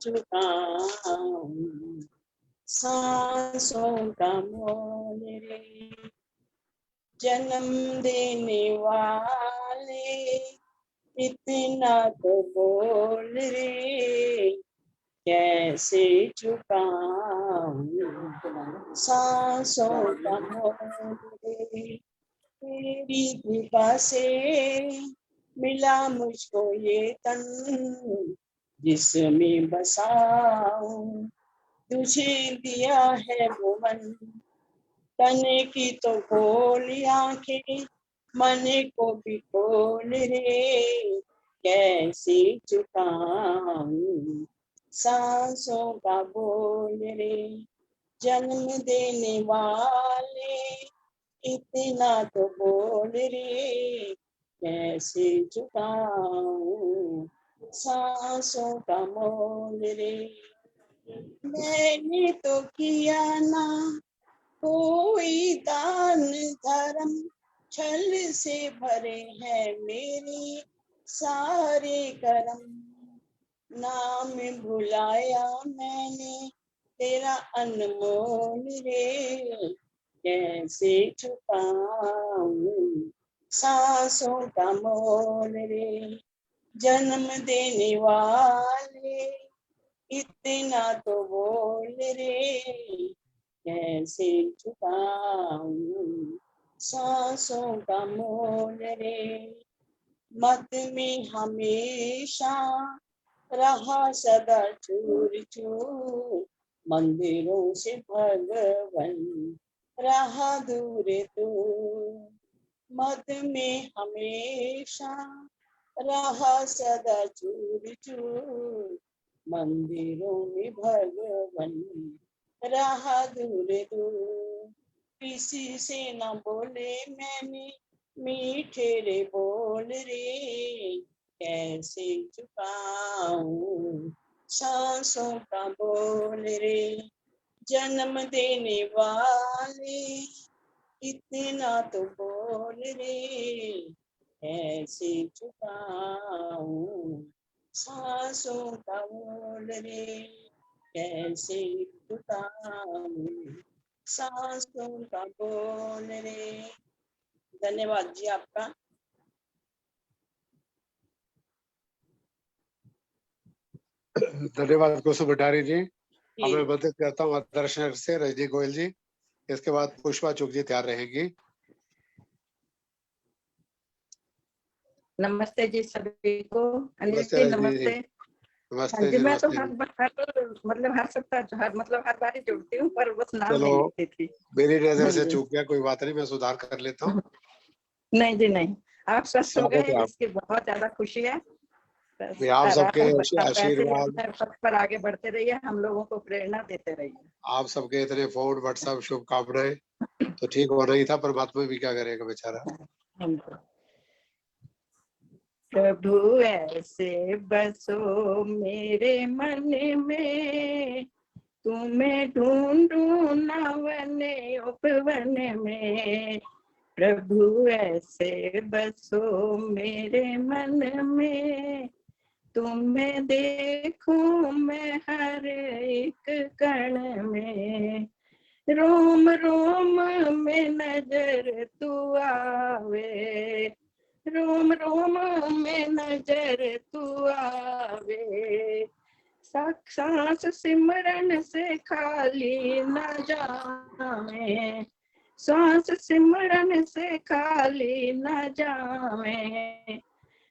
चुकाऊं सांसों का मोल रे। जन्म देने वाले इतना तो बोल रे, कैसे चुकाऊं सांसों का मोल रे। तेरी कृपा से मिला मुझको ये तन, जिसमें बसाऊं तुझे दिया है वो मन। तन की तो खोली आंखें, मन को भी खोल रे, कैसे चुकाऊं सांसों का बोल रे। जन्म देने वाले इतना तो बोल रे, कैसे चुकाऊं सांसों का मोल रे। मैंने तो किया ना कोई दान धर्म, छल से भरे हैं मेरे सारे कर्म। नाम भुलाया मैंने तेरा अनमोल रे, कैसे चुकाऊं सांसों का मोल रे। जन्म देने वाले इतना तो बोल रे, कैसे चुकाऊं सांसों का मोल रे। मत में हमेशा रहा सदा चूर चूर, मंदिरों से भगवन रहा दूर दूर। मत में हमेशा रहा सदा चूर चूर, मंदिरों में भगवन रहा दूर दूर। किसी से न बोले मैंने मीठे रे बोल रे, कैसे चुकाऊं सांसों का बोल रे। जन्म देने वाले इतना तो बोल रे, कैसे चुकाऊं सांसों का बोल रे, कैसे चुकाऊं सांसों का बोल रे। धन्यवाद जी आपका। धन्यवाद कुसुम भंडारी जी। अब मैं मदद करता हूँ दर्शन से रजनी गोयल जी, इसके बाद पुष्पा चुग जी तैयार रहेंगी। नमस्ते जी सभी को। अनिल नमस्ते जी नमस्ते। नमस्ते जी मैं तो हर सप्ताह हर बार ही जुड़ती हूँ, पर बस नाम नहीं लिखती थी। मेरी नजर से चूक गया, कोई बात नहीं, मैं सुधार कर लेता हूँ। नहीं जी नहीं, आप स्वस्थ हो गए, इसकी बहुत ज्यादा खुशी है। आप सबके आशीर्वाद पथ पर आगे बढ़ते रहिए, हम लोगों को प्रेरणा देते रहिए। आप सबके इतने फोन व्हाट्सएप शुभकामनाएं, तो ठीक हो रही था, परमात्मा भी क्या करेगा बेचारा। प्रभु ऐसे बसो मेरे मन में, तुम्हें ढूंढूं नवन उपवन में। प्रभु ऐसे बसो मेरे मन में, तुम्हें देखूं मैं हर एक कण में। रोम रोम में नजर तू आवे, रोम रोम में नजर तू आवे। सांस सिमरन से खाली न जावे, सांस सिमरन से खाली न जावे।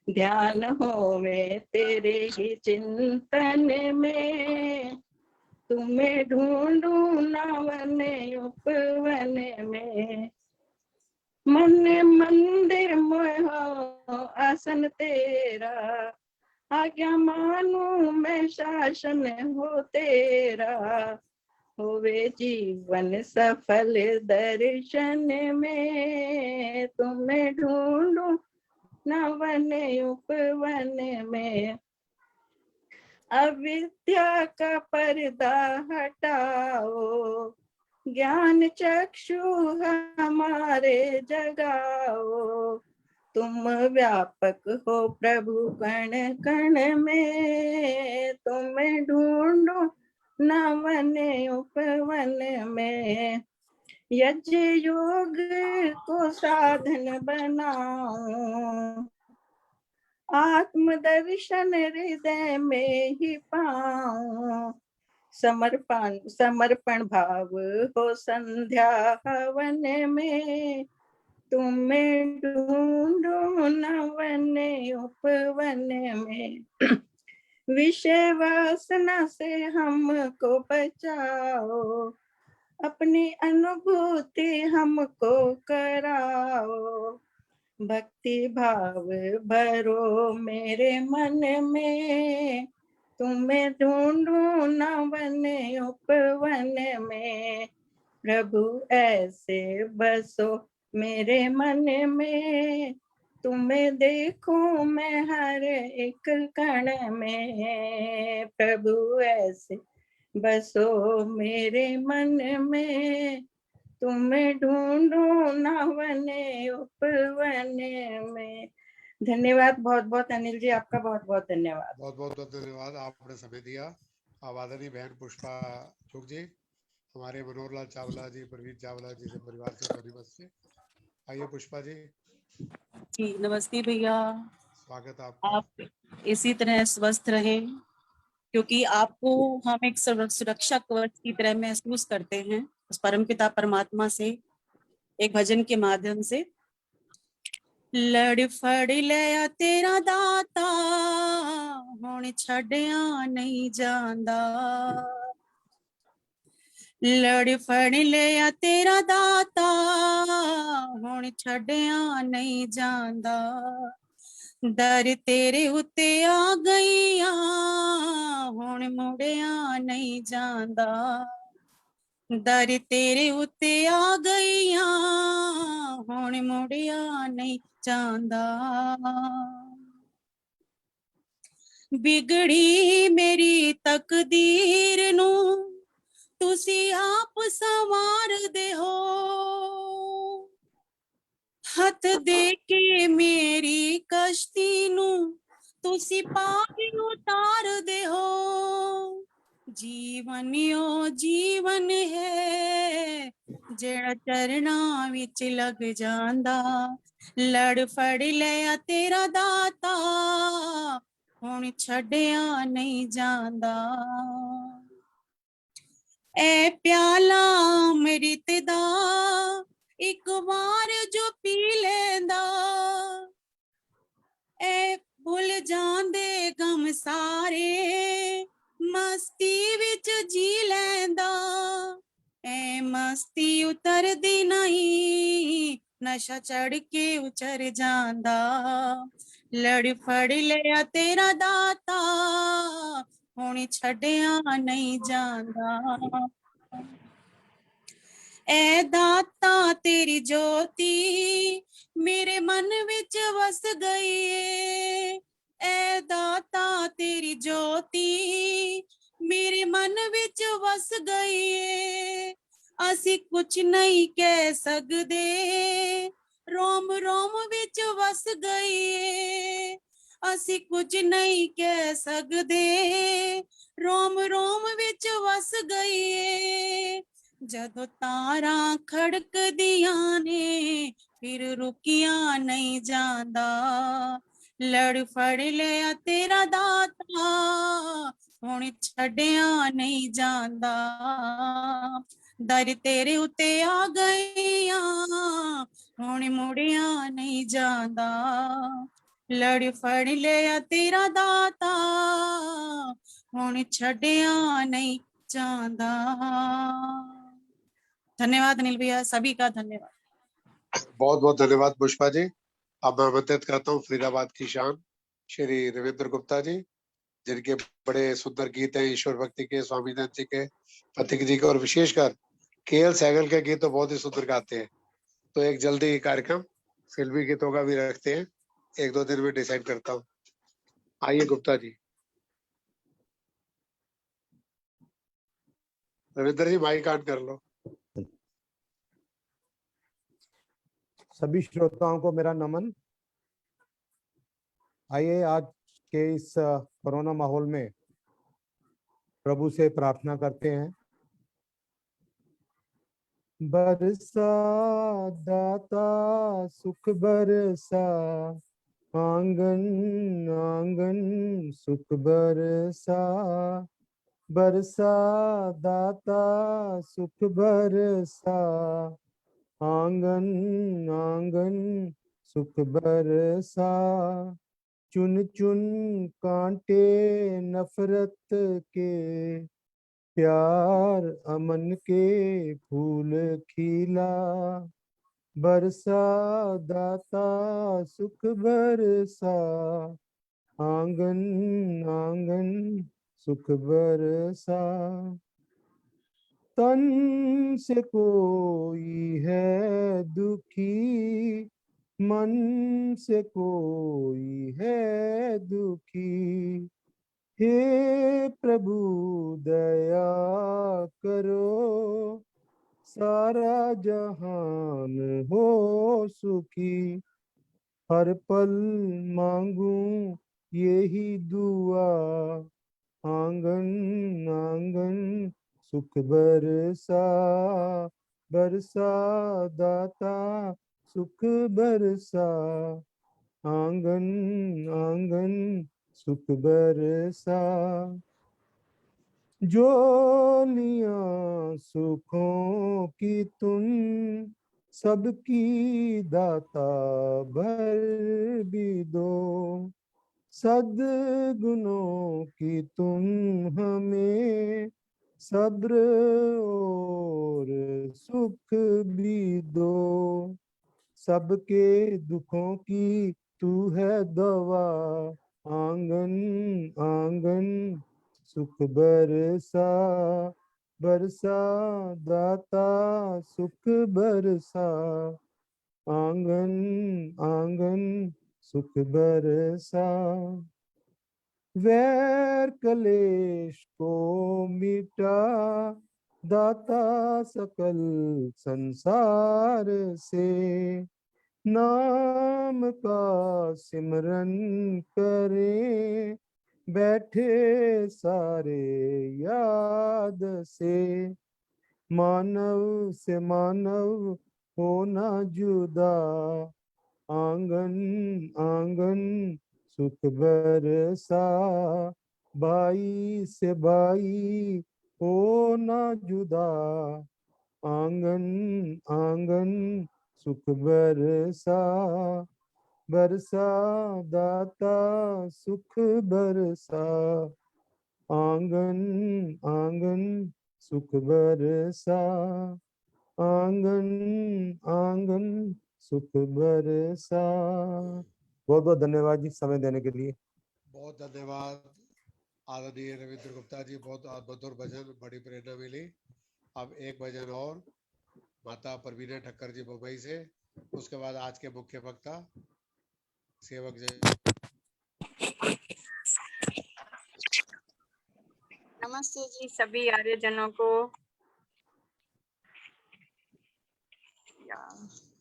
ध्यान होवे तेरे ही चिंतन में, तुम्हें ढूंढूं नवन उपवन में। मन मंदिर मोह आसन तेरा, आज्ञा मानू मैं शासन हो तेरा। होवे जीवन सफल दर्शन में, तुम्हें ढूंढूं नवन उपवन में। अविद्या का पर्दा हटाओ, ज्ञान चक्षु हमारे जगाओ। तुम व्यापक हो प्रभु कण कण में, तुम्हें ढूंढो न वन उपवन में। यज्ञ योग को साधन बनाऊं, आत्म दर्शन हृदय में ही पाऊं। समर्पण समर्पण भाव हो संध्या हवन में, तुम्हें ढूंढो न वन उपवन में। विषय वासना से हमको बचाओ, अपनी अनुभूति हमको कराओ। भक्ति भाव भरो मेरे मन में, तुम्हें ढूंढूं न वन उपवन में। प्रभु ऐसे बसो मेरे मन में, तुम्हें देखूं मैं हर एक कण में। प्रभु ऐसे बसो मेरे मन में, तुम्हें ढूंढूं न वन उपवन में। धन्यवाद बहुत बहुत अनिल जी, आपका बहुत बहुत धन्यवाद। बहुत बहुत धन्यवाद, आपने समय दिया। अब आदरणीय बहन पुष्पा चुग जी, हमारे मनोहर लाल चावला जी, प्रवीण चावला जी से परिवार से सोनीपत से। आइए पुष्पा जी। जी नमस्ते भैया, स्वागत आपका। आप इसी तरह स्वस्थ रहें, क्योंकि आपको हम एक सुरक्षा कवच की तरह महसूस करते हैं उस परमपिता परमात्मा से, एक भजन के माध्यम से। लड़ फड़ लिया तेरा दाता, हुण छड़िया नहीं जांदा। लड़ फड़ लिया तेरा दाता, हुण छड़िया नहीं जांदा। दर तेरे उत्ते आ गईया, हुण मुड़िया नहीं जांदा। दर तेरे उत्ते आ गईया, हुण मुड़िया नहीं जांदा। बिगड़ी मेरी तकदीर नू तुसी आप संवार दे हो। हथ दे के मेरी कश्ती नू तुसी पार उतार दे हो। जीवन यो जीवन है जेड़ा चरना विच लग जांदा। लड़ फड़ लिया तेरा दाता, हुण छड़िया नहीं जांदा। ए प्याला अमृत दा एक बार जो पी लेंदा, ए भुल जांदे गम सारे मस्ती विच जी लेंदा। ए मस्ती उतरदी नहीं, नशा चढ़ के उचर जांदा। लड़ फड़ लिया तेरा दाता, हुण छड़िया नहीं जांदा। ए दाता तेरी ज्योति मेरे मन विच वस गई है। ए दाता तेरी ज्योति मेरे मन विच वस गई है। असी कुछ नहीं कह सकदे, रोम रोम विच वस गई है। असी कुछ नहीं कह सकदे, रोम रोम विच वस गई है। जदों तारा खड़क दिया ने फिर रुकिया नहीं जांदा। लड़ फड़ लिया तेरा दाता, हुण छड़िया नहीं जांदा। दर तेरे उत्ते आ गईया, हुण मुड़िया नहीं जांदा। लड़ फड़ लिया तेरा दाता, हुण छड़िया नहीं जांदा। धन्यवाद अनिल भैया, सभी का धन्यवाद। बहुत बहुत धन्यवाद पुष्पा जी। अब मैं आमंत्रित करता हूँ फरीदाबाद की शान श्री रविंद्र गुप्ता जी, जिनके बड़े सुंदर गीत हैं ईश्वर भक्ति के, स्वामीनाथन जी के, पथिक जी के, और विशेषकर केएल सहगल के गीत तो बहुत ही सुंदर गाते हैं। तो एक जल्दी कार्यक्रम फिल्मी गीतों का भी रखते हैं, एक दो दिन में डिसाइड करता हूँ। आइए गुप्ता जी। रविंद्र जी माइक ऑन कर लो। सभी श्रोताओं को मेरा नमन। आइए आज के इस कोरोना माहौल में प्रभु से प्रार्थना करते हैं। बरसा दाता सुख बरसा, आंगन आंगन सुख बरसा। बरसा दाता सुख बरसा, आंगन आंगन सुख बरसा। चुन चुन कांटे नफरत के, प्यार अमन के फूल खिला। बरसा दाता सुख बरसा, आंगन आंगन सुख बरसा। तन से कोई है दुखी, मन से कोई है दुखी। हे प्रभु दया करो, सारा जहान हो सुखी। हर पल मांगू यही दुआ, आंगन आंगन सुख बरसा। बरसा दाता सुख बरसा, आंगन आंगन सुख बरसा। जोलियां सुखों की तुम सबकी दाता भर भी दो। सद्गुणों की तुम हमें सब्र और सुख भी दो। सबके दुखों की तू है दवा, आंगन आंगन सुख बरसा। बरसा दाता सुख बरसा, आंगन आंगन सुख बरसा। वैर कलेश को मिटा दाता सकल संसार से। नाम का सिमरन करें बैठे सारे याद से। मानव से मानव होना जुदा, आंगन आंगन सुख बरसा। भाई से भाई होना जुदा, आंगन आंगन सुख बरसा। बरसा दाता सुख बरसा, आंगन आंगन सुख बरसा। आंगन आंगन सुख बरसा। बहुत बहुत धन्यवाद जी समय देने के लिए। बहुत धन्यवाद आदरणीय रविंद्र गुप्ता जी, बहुत मधुर भजन, बड़ी प्रेरणा मिली। अब एक भजन और माता परवीना ठक्कर जी मुंबई से, उसके बाद आज के मुख्य वक्ता सेवक जी। नमस्ते जी सभी आर्यजनों को।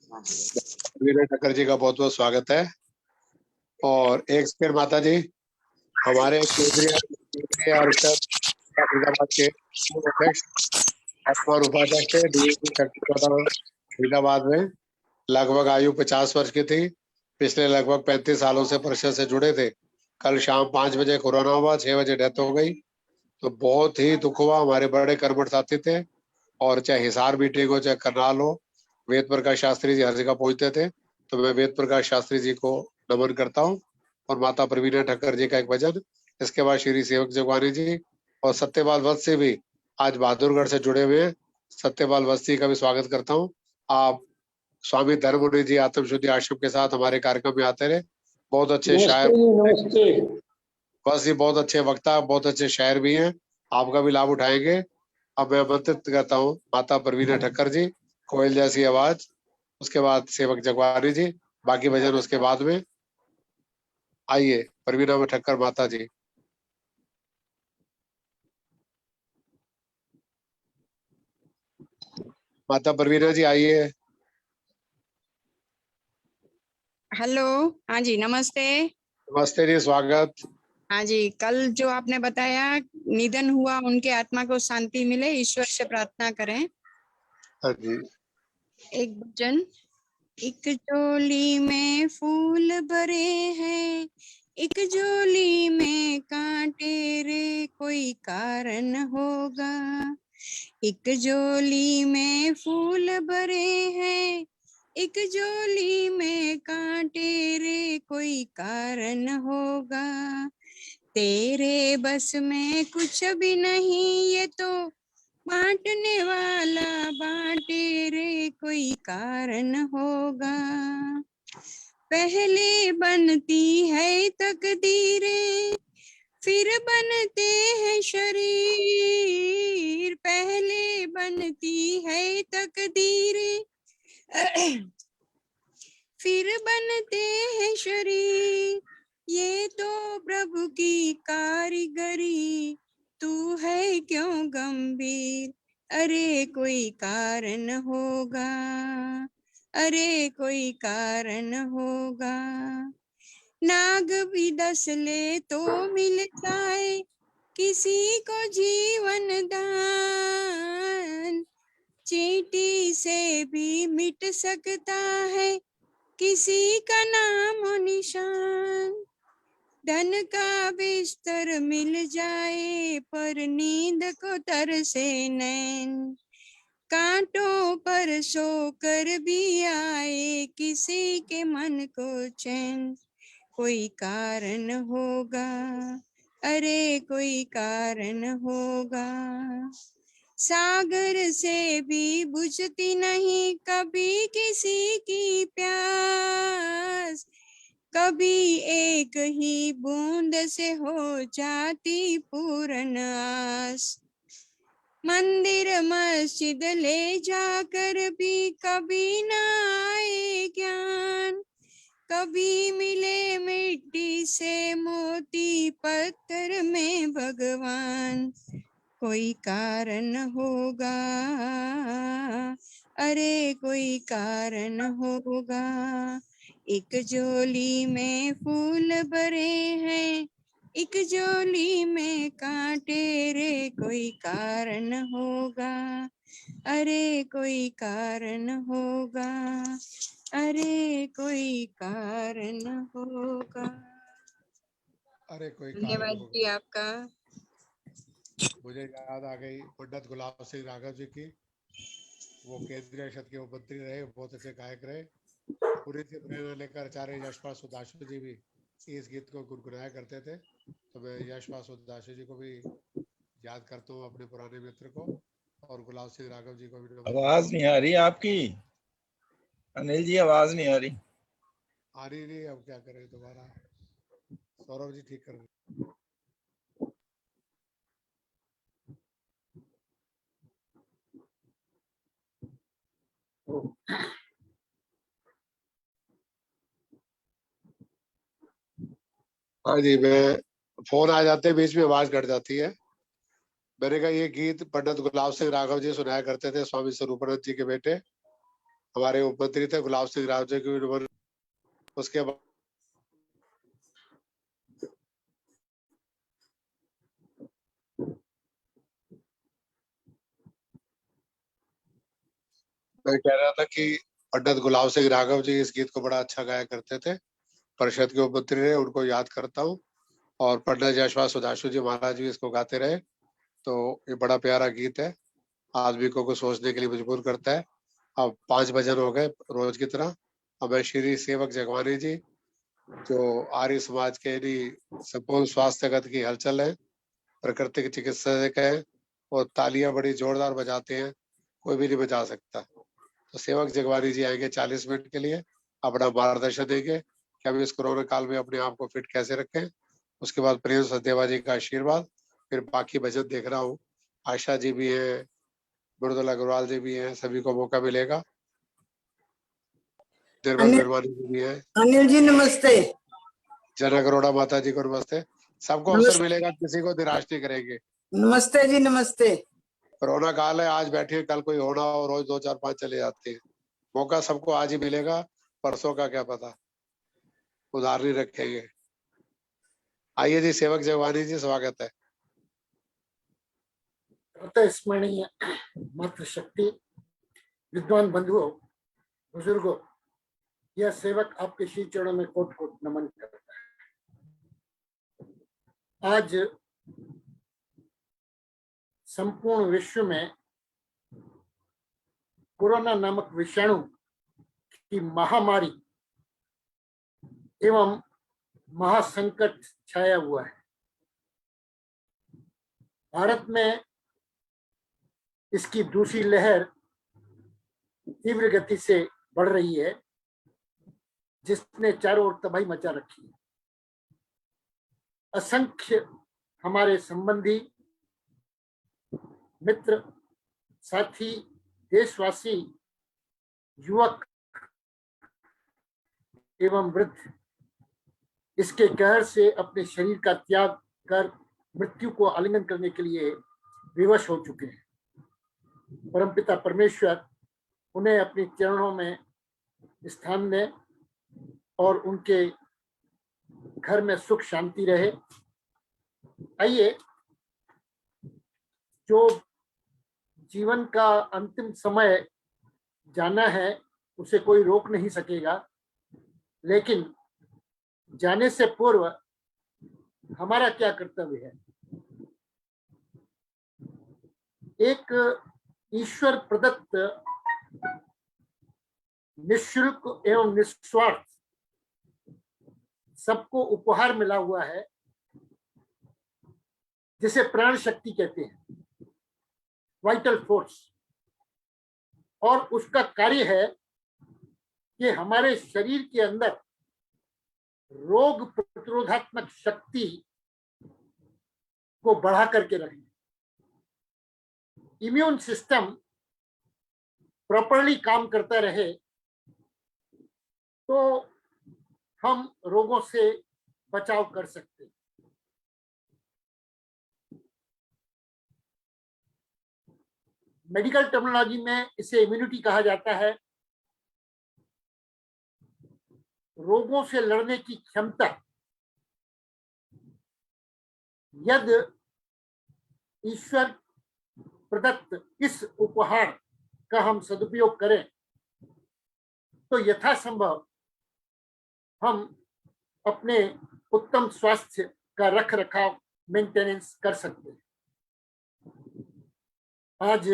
परवीना ठक्कर जी का बहुत बहुत स्वागत है। और एक सेकंड माता जी, हमारे केंद्रीय आरक्षक फरीदाबाद के अध्यक्ष और उपाध्यक्ष फरीदाबाद में लगभग आयु 50 वर्ष की थी। पिछले लगभग 35 सालों से परिषद से जुड़े थे। कल शाम 5 बजे कोरोना हुआ, 6 बजे डेथ हो गई। तो बहुत ही दुख हुआ। हमारे बड़े कर्मठ साथी थे, और चाहे हिसार मीटिंग हो चाहे करनाल हो, वेद प्रकाश शास्त्री जी हर जगह पहुंचते थे। तो मैं वेद प्रकाश शास्त्री जी को नमन करता हूँ। और माता प्रवीणा ठक्कर जी का एक भजन, इसके बाद श्री सेवक जगवानी जी और सत्यपाल वत्स भी आज बहादुरगढ़ से जुड़े हुए हैं। सत्यपाल वत्स का भी स्वागत करता हूँ। आप स्वामी धर्ममुनि जी आत्म शुद्धि आश्रम के साथ हमारे कार्यक्रम में आते रहे। बहुत अच्छे शायर, बस ये बहुत अच्छे वक्ता, बहुत अच्छे शायर भी हैं। आपका भी लाभ उठाएंगे। अब मैं आमंत्रित करता हूँ माता परवीना ठक्कर जी, कोयल जैसी आवाज, उसके बाद सेवक जगवानी जी, बाकी भजन उसके बाद में। आइए परवीना ठक्कर माता जी। माता परवीना जी आइए। हेलो, हाँ जी नमस्ते। नमस्ते जी, स्वागत। हाँ जी, कल जो आपने बताया निधन हुआ, उनके आत्मा को शांति मिले, ईश्वर से प्रार्थना करें। हाँ जी। एक भजन। एक झोली में फूल भरे हैं, एक झोली में कांटे रे, कोई कारण होगा। एक झोली में फूल भरे हैं, एक झोली में कांटे रे, कोई कारण होगा। तेरे बस में कुछ भी नहीं, ये तो बांटने वाला बांटे रे, कोई कारण होगा। पहले बनती है तकदीरें, फिर बनते हैं शरीर। पहले बनती है तकदीरें, फिर बनते हैं शरीर। ये तो प्रभु की कारीगरी, तू है क्यों गंभीर। अरे कोई कारण होगा, अरे कोई कारण होगा। नाग भी डस ले तो मिल जाए किसी को जीवन दान। चींटी से भी मिट सकता है किसी का नाम और निशान। धन का बिस्तर मिल जाए पर नींद को तरसे नैन। कांटों पर सोकर भी आए किसी के मन को चैन। कोई कारण होगा, अरे कोई कारण होगा। सागर से भी बुझती नहीं कभी किसी की प्यास। कभी एक ही बूंद से हो जाती पूर्ण आस। मंदिर मस्जिद ले जाकर भी कभी ना आए ज्ञान। कभी मिले मिट्टी से मोती, पत्थर में भगवान। कोई कारण होगा, अरे कोई कारण होगा। एक झोली में फूल भरे हैं, एक झोली में कांटे रे, कोई कारण होगा, अरे कोई कारण होगा, अरे कोई कारण होगा। अरे कोई कारण धन्यवाद जी होगा। आपका। मुझे याद आ गई पंडित गुलाब सिंह राघव जी की। वो केंद्रीय परिषद के मंत्री रहे, बहुत अच्छे गायक रहे। पूरी से प्रेरणा लेकर आचार्य यशपाल सुदाशु जी भी इस गीत को गुनगुनाया करते थे। तो मैं यशपाल सुदाशु जी को भी याद करता हूँ, अपने पुराने मित्र को, और गुलाब सिंह राघव जी को भी। आवाज नहीं आ रही आपकी अनिल जी, आवाज नहीं आ रही। आ रही नहीं, अब क्या करें दोबारा। सौरभ जी ठीक कर रहे। हाँ जी, मैं फोन आ जाते हैं बीच में, आवाज कट जाती है। मैंने कहा ये गीत पंडित गुलाब सिंह राघव जी सुनाया करते थे, स्वामी स्वरूपानंद जी के बेटे, हमारे उपमंत्री थे गुलाब सिंह राघव जी की उम्र। उसके बाद मैं कह रहा था कि पंडित गुलाब सिंह राघव जी इस गीत को बड़ा अच्छा गाया करते थे, परिषद के उपमंत्री रहे, उनको याद करता हूँ। और पंडित यशपाल सुदाशु जी महाराज भी इसको गाते रहे। तो ये बड़ा प्यारा गीत है, आदमी को सोचने के लिए मजबूर करता है। अब 5 भजन हो गए रोज की तरह। अब मैं श्री सेवक जगवानी जी, जो आर्य समाज के संपूर्ण स्वास्थ्य जगत की हलचल है, प्राकृतिक चिकित्सक है, और तालियां बड़ी जोरदार बजाते हैं, कोई भी नहीं बजा सकता। तो सेवक जगवानी जी आएंगे 40 मिनट के लिए, अपना मार्गदर्शन देंगे कि हम इस कोरोना काल में अपने आप को फिट कैसे रखें। उसके बाद प्रेम सचदेवा जी का आशीर्वाद, फिर बाकी भजन देख रहा हूँ। आशा जी भी है, मृदुला अग्रवाल जी भी हैं, सभी को मौका मिलेगा। निर्मल निर्माणी जी भी है। अनिल जी नमस्ते। जनक अरोड़ा माता जी को नमस्ते। सबको अवसर मिलेगा, किसी को निराश नहीं करेंगे। नमस्ते जी नमस्ते। कोरोना काल है, आज बैठे कल कोई होना और रोज 2 4 5 चले जाते हैं। मौका सबको आज ही मिलेगा, परसों का क्या पता, उधार नहीं रखेंगे। आइए जी, सेवक जगवानी जी, स्वागत है। प्रातः स्मरणीय मातृशक्ति, विद्वान बंधुओं, बुजुर्गों, यह सेवक आपके श्री चरणों में कोट कोट नमन करता है। आज संपूर्ण विश्व में कोरोना नामक विषाणु की महामारी एवं महासंकट छाया हुआ है। भारत में इसकी दूसरी लहर तीव्र गति से बढ़ रही है, जिसने चारों ओर तबाही मचा रखी है। असंख्य हमारे संबंधी, मित्र, साथी, देशवासी, युवक एवं वृद्ध इसके कहर से अपने शरीर का त्याग कर मृत्यु को आलिंगन करने के लिए विवश हो चुके हैं। परमपिता परमेश्वर उन्हें अपने चरणों में स्थान दें और उनके घर में सुख शांति रहे। आइए, जो जीवन का अंतिम समय जाना है उसे कोई रोक नहीं सकेगा, लेकिन जाने से पूर्व हमारा क्या कर्तव्य है। एक ईश्वर प्रदत्त निःशुल्क एवं निस्वार्थ सबको उपहार मिला हुआ है, जिसे प्राण शक्ति कहते हैं, वाइटल फोर्स। और उसका कार्य है कि हमारे शरीर के अंदर रोग प्रतिरोधात्मक शक्ति को बढ़ा करके रखें। इम्यून सिस्टम प्रॉपरली काम करता रहे तो हम रोगों से बचाव कर सकते हैं। मेडिकल टर्मिनोलॉजी में इसे इम्यूनिटी कहा जाता है। रोगों से लड़ने की क्षमता। यदि ईश्वर प्रदत्त इस उपहार का हम सदुपयोग करें तो यथासंभव हम अपने उत्तम स्वास्थ्य का रख रखाव, मेंटेनेंस कर सकते हैं। आज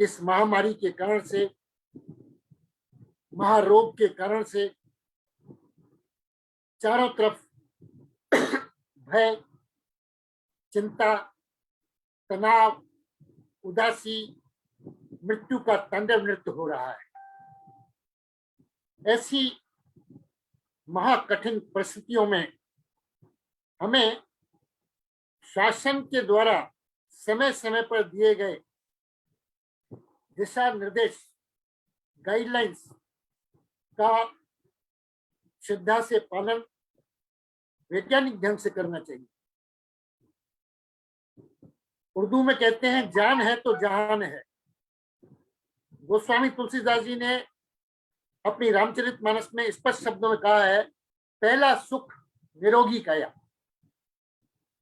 इस महामारी के कारण से, महारोग के कारण से चारों तरफ भय, चिंता, तनाव, उदासी, मृत्यु का तांडव नृत्य हो रहा है। ऐसी महाकठिन परिस्थितियों में हमें शासन के द्वारा समय समय पर दिए गए दिशा निर्देश, गाइडलाइंस का श्रद्धा से पालन वैज्ञानिक ढंग से करना चाहिए। उर्दू में कहते हैं, जान है तो जहान है। गोस्वामी तुलसीदास जी ने अपनी रामचरितमानस में स्पष्ट शब्दों में कहा है, पहला सुख निरोगी काया।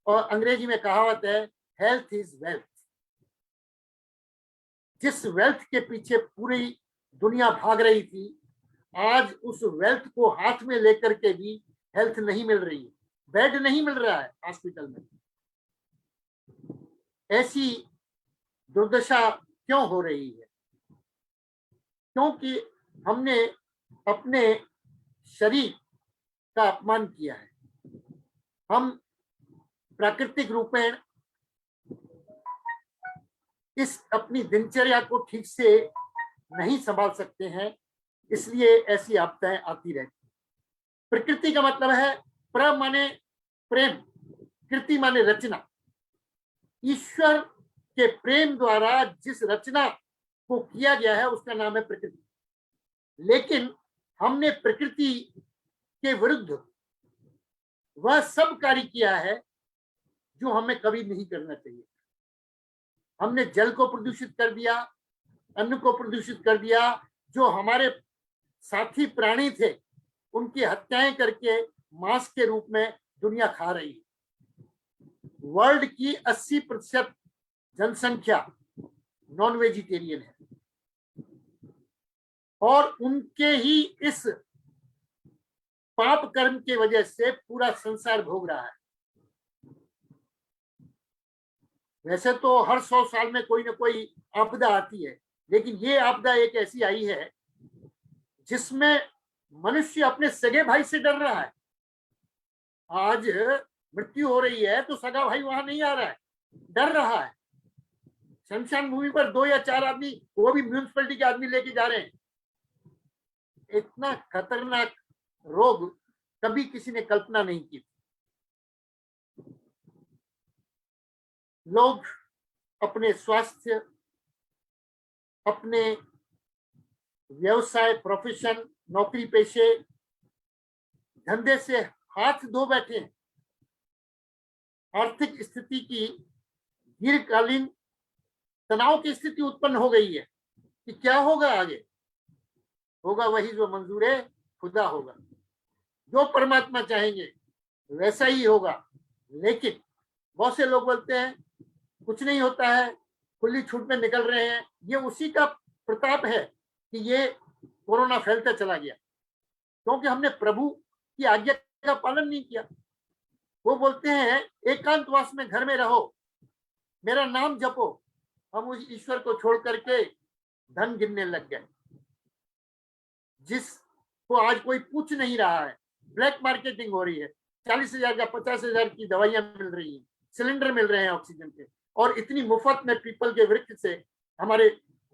और अंग्रेजी में कहावत है, हेल्थ इज वेल्थ। जिस वेल्थ के पीछे पूरी दुनिया भाग रही थी, आज उस वेल्थ को हाथ में लेकर के भी हेल्थ नहीं मिल रही है, बेड नहीं मिल रहा है हॉस्पिटल में। ऐसी दुर्दशा क्यों हो रही है? क्योंकि हमने अपने शरीर का अपमान किया है। हम प्राकृतिक रूपेण इस अपनी दिनचर्या को ठीक से नहीं संभाल सकते हैं, इसलिए ऐसी आपदाएं आती रहती। प्रकृति का मतलब है, प्र माने प्रेम, कृति माने रचना। ईश्वर के प्रेम द्वारा जिस रचना को किया गया है उसका नाम है प्रकृति। लेकिन हमने प्रकृति के विरुद्ध वह सब कार्य किया है जो हमें कभी नहीं करना चाहिए। हमने जल को प्रदूषित कर दिया, अन्न को प्रदूषित कर दिया। जो हमारे साथी प्राणी थे उनकी हत्याएं करके मांस के रूप में दुनिया खा रही है। वर्ल्ड की 80% जनसंख्या नॉन वेजिटेरियन है और उनके ही इस पाप कर्म के वजह से पूरा संसार भोग रहा है। वैसे तो हर 100 साल में कोई ना कोई आपदा आती है, लेकिन ये आपदा एक ऐसी आई है जिसमें मनुष्य अपने सगे भाई से डर रहा है। आज मृत्यु हो रही है तो सगा भाई वहां नहीं आ रहा है, डर रहा है। शमशान भूमि पर 2 या 4 आदमी, वो भी म्यूनिसिपैलिटी के आदमी लेके जा रहे हैं। इतना खतरनाक रोग कभी किसी ने कल्पना नहीं की। लोग अपने स्वास्थ्य, अपने व्यवसाय, प्रोफेशन, नौकरी पेशे, धंधे से हाथ धो बैठे हैं। आर्थिक स्थिति की दीर्घकालीन तनाव की स्थिति उत्पन्न हो गई है कि क्या होगा आगे। होगा वही जो मंजूर खुदा होगा, जो परमात्मा चाहेंगे वैसा ही होगा। लेकिन बहुत से लोग बोलते हैं कुछ नहीं होता है, खुली छूट में निकल रहे हैं। ये उसी का प्रताप है कि ये कोरोना फैलता चला गया, क्योंकि हमने प्रभु की आज्ञा का पालन नहीं किया। वो बोलते हैं एकांतवास में घर में रहो, मेरा नाम जपो। हम उस ईश्वर को छोड़ करके धन गिनने लग गए, जिसको आज कोई पूछ नहीं रहा है। ब्लैक मार्केटिंग हो रही है, 40,000 या 50,000 की दवाइयां मिल रही हैं, सिलेंडर मिल रहे हैं ऑक्सीजन के, और इतनी मुफ्त में पीपल के वृक्ष से, हमारे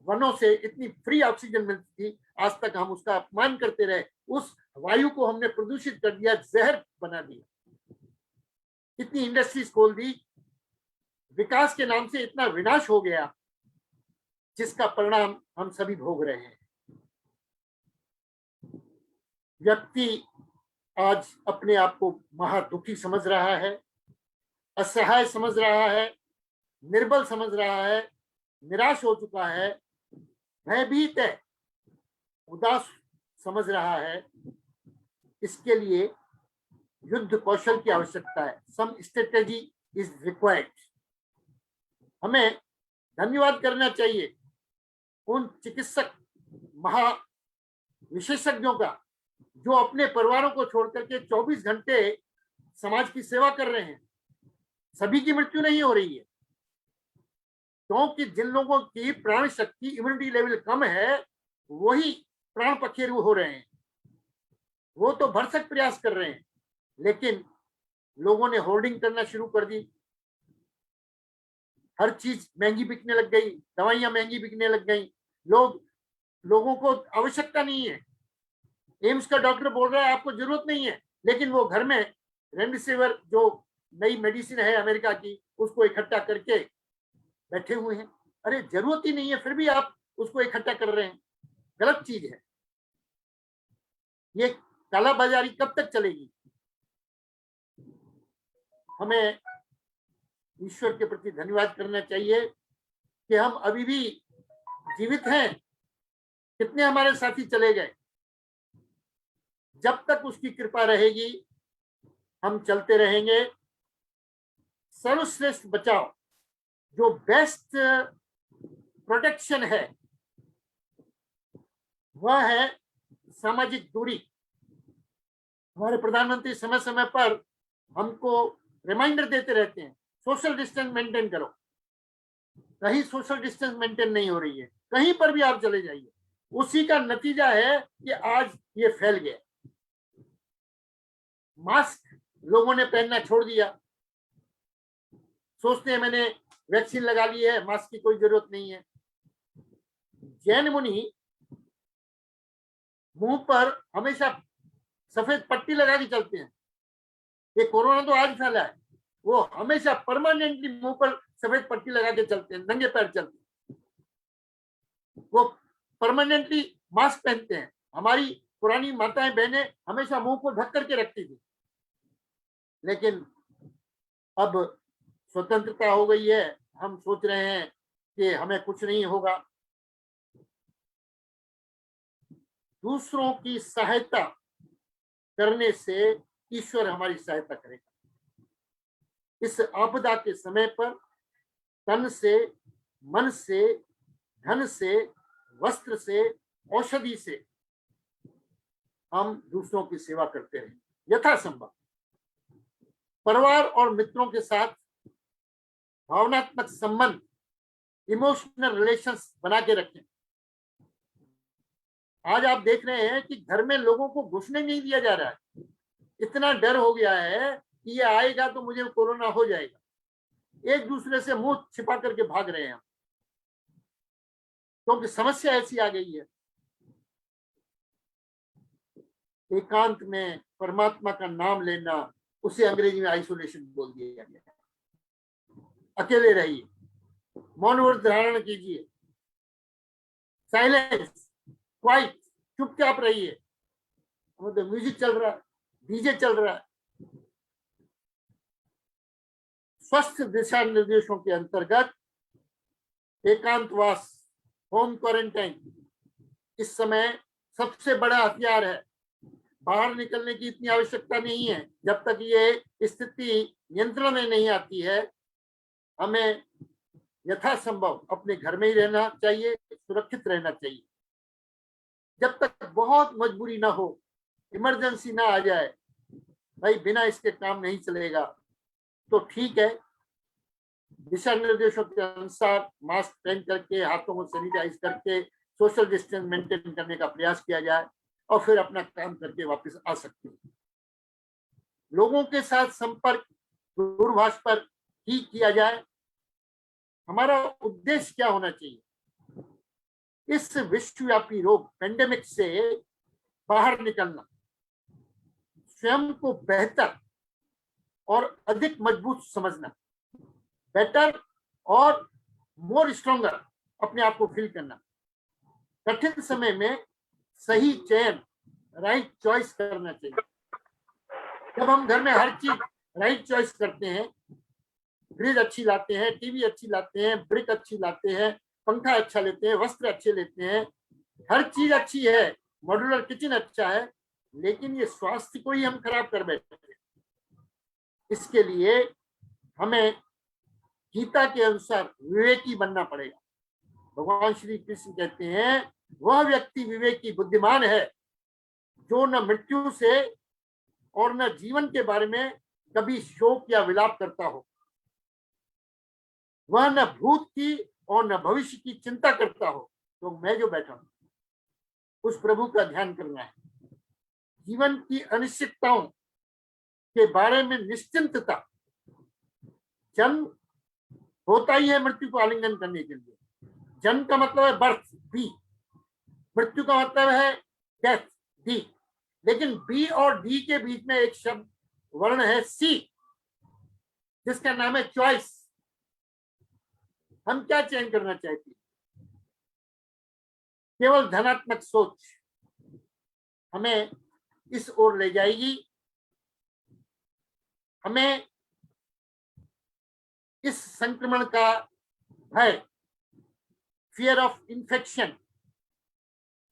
वनों से इतनी फ्री ऑक्सीजन मिलती थी। आज तक हम उसका अपमान करते रहे, उस वायु को हमने प्रदूषित कर दिया, जहर बना दिया, इतनी इंडस्ट्रीज खोल दी, विकास के नाम से इतना विनाश हो गया, जिसका परिणाम हम सभी भोग रहे हैं। व्यक्ति आज अपने आप को महादुखी समझ रहा है, असहाय समझ रहा है, निर्बल समझ रहा है, निराश हो चुका है, भयभीत है, उदास समझ रहा है। इसके लिए युद्ध कौशल की आवश्यकता है। सम स्ट्रेटेजी इज रिक्वायर्ड। हमें धन्यवाद करना चाहिए उन चिकित्सक महा विशेषज्ञों का, जो अपने परिवारों को छोड़ करके 24 घंटे समाज की सेवा कर रहे हैं। सभी की मृत्यु नहीं हो रही है, क्योंकि जिन लोगों की प्राण शक्ति, इम्यूनिटी लेवल कम है, वही प्राण पखेरु हो रहे हैं। वो तो भरसक प्रयास कर रहे हैं, लेकिन लोगों ने होर्डिंग करना शुरू कर दी। हर चीज महंगी बिकने लग गई, दवाइयां महंगी बिकने लग गई। लोगों को आवश्यकता नहीं है। एम्स का डॉक्टर बोल रहा है आपको जरूरत नहीं है, लेकिन वो घर में रेमडेसिविर जो नई मेडिसिन है अमेरिका की, उसको इकट्ठा करके बैठे हुए हैं। अरे जरूरत ही नहीं है, फिर भी आप उसको इकट्ठा कर रहे हैं। गलत चीज है। ये कालाबाजारी कब तक चलेगी? हमें ईश्वर के प्रति धन्यवाद करना चाहिए कि हम अभी भी जीवित हैं। कितने हमारे साथी चले गए। जब तक उसकी कृपा रहेगी हम चलते रहेंगे। सर्वश्रेष्ठ बचाव, जो बेस्ट प्रोटेक्शन है, वह है सामाजिक दूरी। हमारे प्रधानमंत्री समय समय पर हमको रिमाइंडर देते रहते हैं, सोशल डिस्टेंस मेंटेन करो। कहीं सोशल डिस्टेंस मेंटेन नहीं हो रही है, कहीं पर भी आप चले जाइए। उसी का नतीजा है कि आज ये फैल गया। मास्क लोगों ने पहनना छोड़ दिया, सोचते हैं मैंने वैक्सीन लगा ली है, मास्क की कोई जरूरत नहीं है। जैन मुनि मुंह पर हमेशा सफेद पट्टी लगा के चलते हैं। ये कोरोना तो आज फैला है, वो हमेशा परमानेंटली मुंह पर सफेद पट्टी लगा के चलते हैं, नंगे पैर चलते हैं, वो परमानेंटली मास्क पहनते हैं। हमारी पुरानी माताएं बहनें हमेशा मुंह को ढक करके रखती थी, लेकिन अब स्वतंत्रता हो गई है, हम सोच रहे हैं कि हमें कुछ नहीं होगा। दूसरों की सहायता करने से ईश्वर हमारी सहायता करेगा। इस आपदा के समय पर तन से, मन से, धन से, वस्त्र से, औषधि से हम दूसरों की सेवा करते रहे यथासंभव। परिवार और मित्रों के साथ भावनात्मक संबंध, इमोशनल रिलेशंस बना के रखें। आज आप देख रहे हैं कि घर में लोगों को घुसने नहीं दिया जा रहा है। इतना डर हो गया है कि ये आएगा तो मुझे कोरोना हो जाएगा। एक दूसरे से मुंह छिपा करके भाग रहे हैं क्योंकि समस्या ऐसी आ गई है। एकांत में परमात्मा का नाम लेना, उसे अंग्रेजी में आइसोलेशन बोल दिया गया। अकेले रहिए, मौन व्रत धारण कीजिए, साइलेंस, क्वाइट, चुपचाप रहिए। मतलब म्यूजिक चल रहा है, डीजे चल रहा है। स्वस्थ दिशा निर्देशों के अंतर्गत एकांतवास, होम क्वारंटाइन इस समय सबसे बड़ा हथियार है। बाहर निकलने की इतनी आवश्यकता नहीं है। जब तक ये स्थिति नियंत्रण में नहीं आती है, हमें यथासंभव अपने घर में ही रहना चाहिए, सुरक्षित रहना चाहिए। जब तक बहुत मजबूरी ना हो, इमरजेंसी ना आ जाए, भाई बिना इसके काम नहीं चलेगा, तो ठीक है, दिशा निर्देशों के अनुसार मास्क पहन करके, हाथों को सैनिटाइज करके, सोशल डिस्टेंस मेंटेन करने का प्रयास किया जाए और फिर अपना काम करके वापस आ सकते हैं। लोगों के साथ संपर्क दूरभाष पर ही किया जाए। हमारा उद्देश्य क्या होना चाहिए? इस विश्वव्यापी रोग पेंडेमिक से बाहर निकलना, स्वयं को बेहतर और अधिक मजबूत समझना, बेटर और मोर स्ट्रॉन्गर अपने आप को फील करना, कठिन समय में सही चयन, राइट चॉइस करना चाहिए। जब हम घर में हर चीज राइट चॉइस करते हैं, फ्रिज अच्छी लाते हैं, टीवी अच्छी लाते हैं, ब्रिक अच्छी लाते हैं, पंखा अच्छा लेते हैं, वस्त्र अच्छे लेते हैं, हर चीज अच्छी है, मॉड्यूलर किचन अच्छा है, लेकिन ये स्वास्थ्य को ही हम खराब कर बैठे हैं। इसके लिए हमें गीता के अनुसार विवेकी बनना पड़ेगा। भगवान श्री कृष्ण कहते हैं, वह व्यक्ति विवेकी बुद्धिमान है जो न मृत्यु से और न जीवन के बारे में कभी शोक या विलाप करता हो। वह न भूत की और न भविष्य की चिंता करता हो। तो मैं जो बैठा हूं, उस प्रभु का ध्यान करना है। जीवन की अनिश्चितताओं के बारे में निश्चिंतता। जन्म होता ही है मृत्यु को आलिंगन करने के लिए। जन्म का मतलब है बर्थ, बी। मृत्यु का मतलब है डेथ, डी। लेकिन बी और डी के बीच में एक शब्द वर्ण है सी, जिसका नाम है चॉइस। हम क्या चयन करना चाहते हैं? केवल धनात्मक सोच हमें इस ओर ले जाएगी। हमें इस संक्रमण का भय, फियर ऑफ इन्फेक्शन,